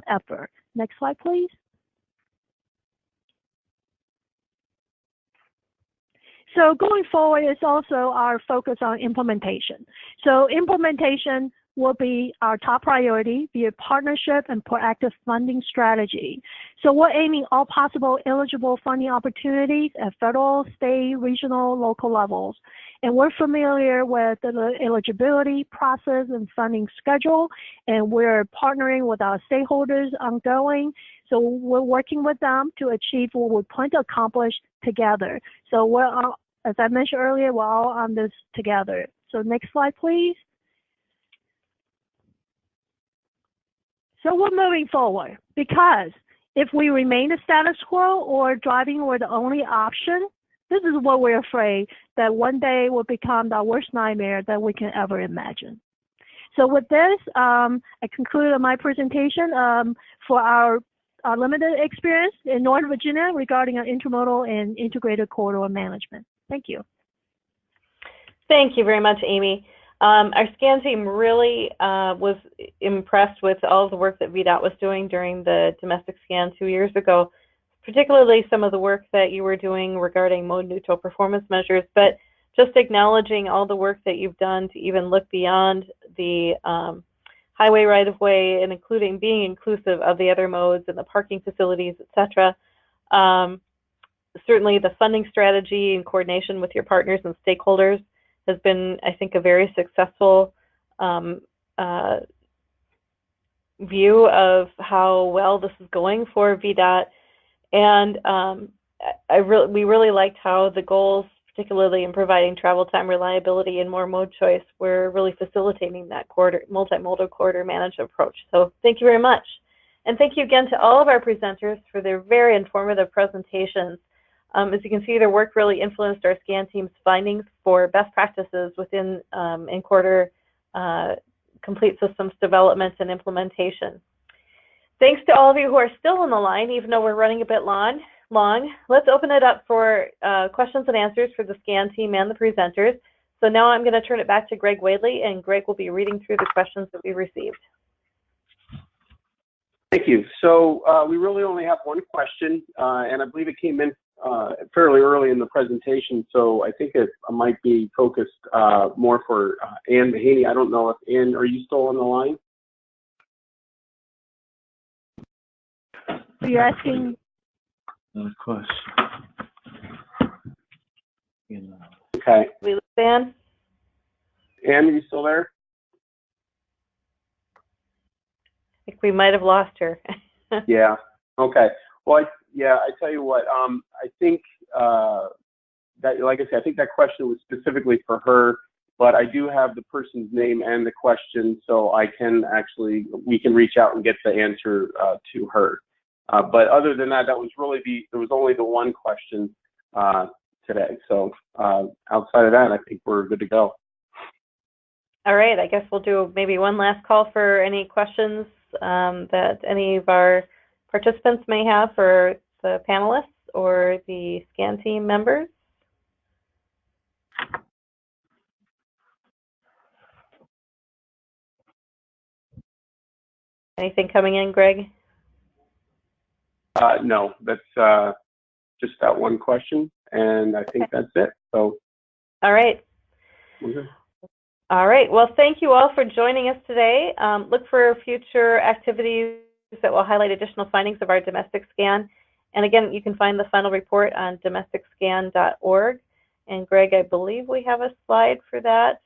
effort. Next slide, please. So going forward is also our focus on implementation. So implementation will be our top priority via partnership and proactive funding strategy. So we're aiming all possible eligible funding opportunities at federal, state, regional, local levels. And we're familiar with the eligibility process and funding schedule, and we're partnering with our stakeholders ongoing. So we're working with them to achieve what we plan to accomplish together. So we're all, as I mentioned earlier, we're all on this together. So next slide, please. So we're moving forward because if we remain the status quo or driving were the only option, this is what we're afraid that one day will become the worst nightmare that we can ever imagine. So with this, I conclude my presentation for our limited experience in Northern Virginia regarding our intermodal and integrated corridor management. Thank you. Thank you very much, Amy. Our SCAN team really was impressed with all of the work that VDOT was doing during the domestic scan 2 years ago, particularly some of the work that you were doing regarding mode neutral performance measures, but just acknowledging all the work that you've done to even look beyond the highway right-of-way and including being inclusive of the other modes and the parking facilities, etc. Certainly the funding strategy in coordination with your partners and stakeholders has been, I think, a very successful view of how well this is going for VDOT. And we really liked how the goals, particularly in providing travel time reliability and more mode choice, were really facilitating that multimodal corridor management approach. So thank you very much. And thank you again to all of our presenters for their very informative presentations. As you can see, their work really influenced our SCAN team's findings for best practices within in-corridor complete systems development and implementation. Thanks to all of you who are still on the line, even though we're running a bit long. Let's open it up for questions and answers for the SCAN team and the presenters. So now I'm going to turn it back to Greg Wadley, and Greg will be reading through the questions that we received. Thank you. So we really only have one question, and I believe it came in fairly early in the presentation, so I think it might be focused more for Ann Mahaney. I don't know if Ann, are you still on the line? Are you asking? Of course. Okay. We lose Ann? Ann, are you still there? I think we might have lost her. Yeah. Okay. Well, I tell you what. I think that, like I said, I think that question was specifically for her. But I do have the person's name and the question, so I can actually we can reach out and get the answer to her. But other than that, that was really there was only the one question today. So outside of that, I think we're good to go. All right. I guess we'll do maybe one last call for any questions that any of our participants may have for the panelists or the SCAN team members. Anything coming in, Greg? No, that's just that one question, and I think that's it. So. All right. Okay. All right. Well, thank you all for joining us today. Look for future activities that will highlight additional findings of our domestic scan. And again, you can find the final report on domesticscan.org. And Greg, I believe we have a slide for that,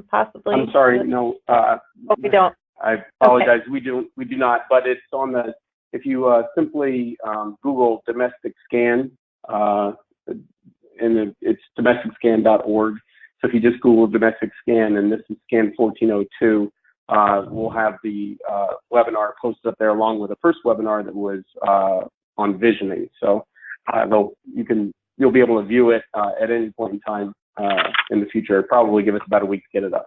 possibly. I'm sorry, no. Oh, we don't. I apologize. Okay. We do not. But it's on the. If you simply Google domestic scan, and it's domesticscan.org. So if you just Google domestic scan, and this is scan 1402, we'll have the webinar posted up there along with the first webinar that was on visioning. So you'll be able to view it at any point in time in the future. It'll probably give us about a week to get it up.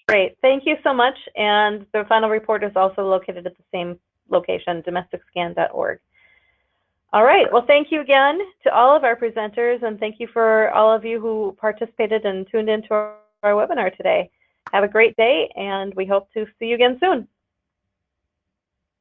Great. Thank you so much. And the final report is also located at the same location, domesticscan.org. All right. Well, thank you again to all of our presenters, and thank you for all of you who participated and tuned into our webinar today. Have a great day, and we hope to see you again soon.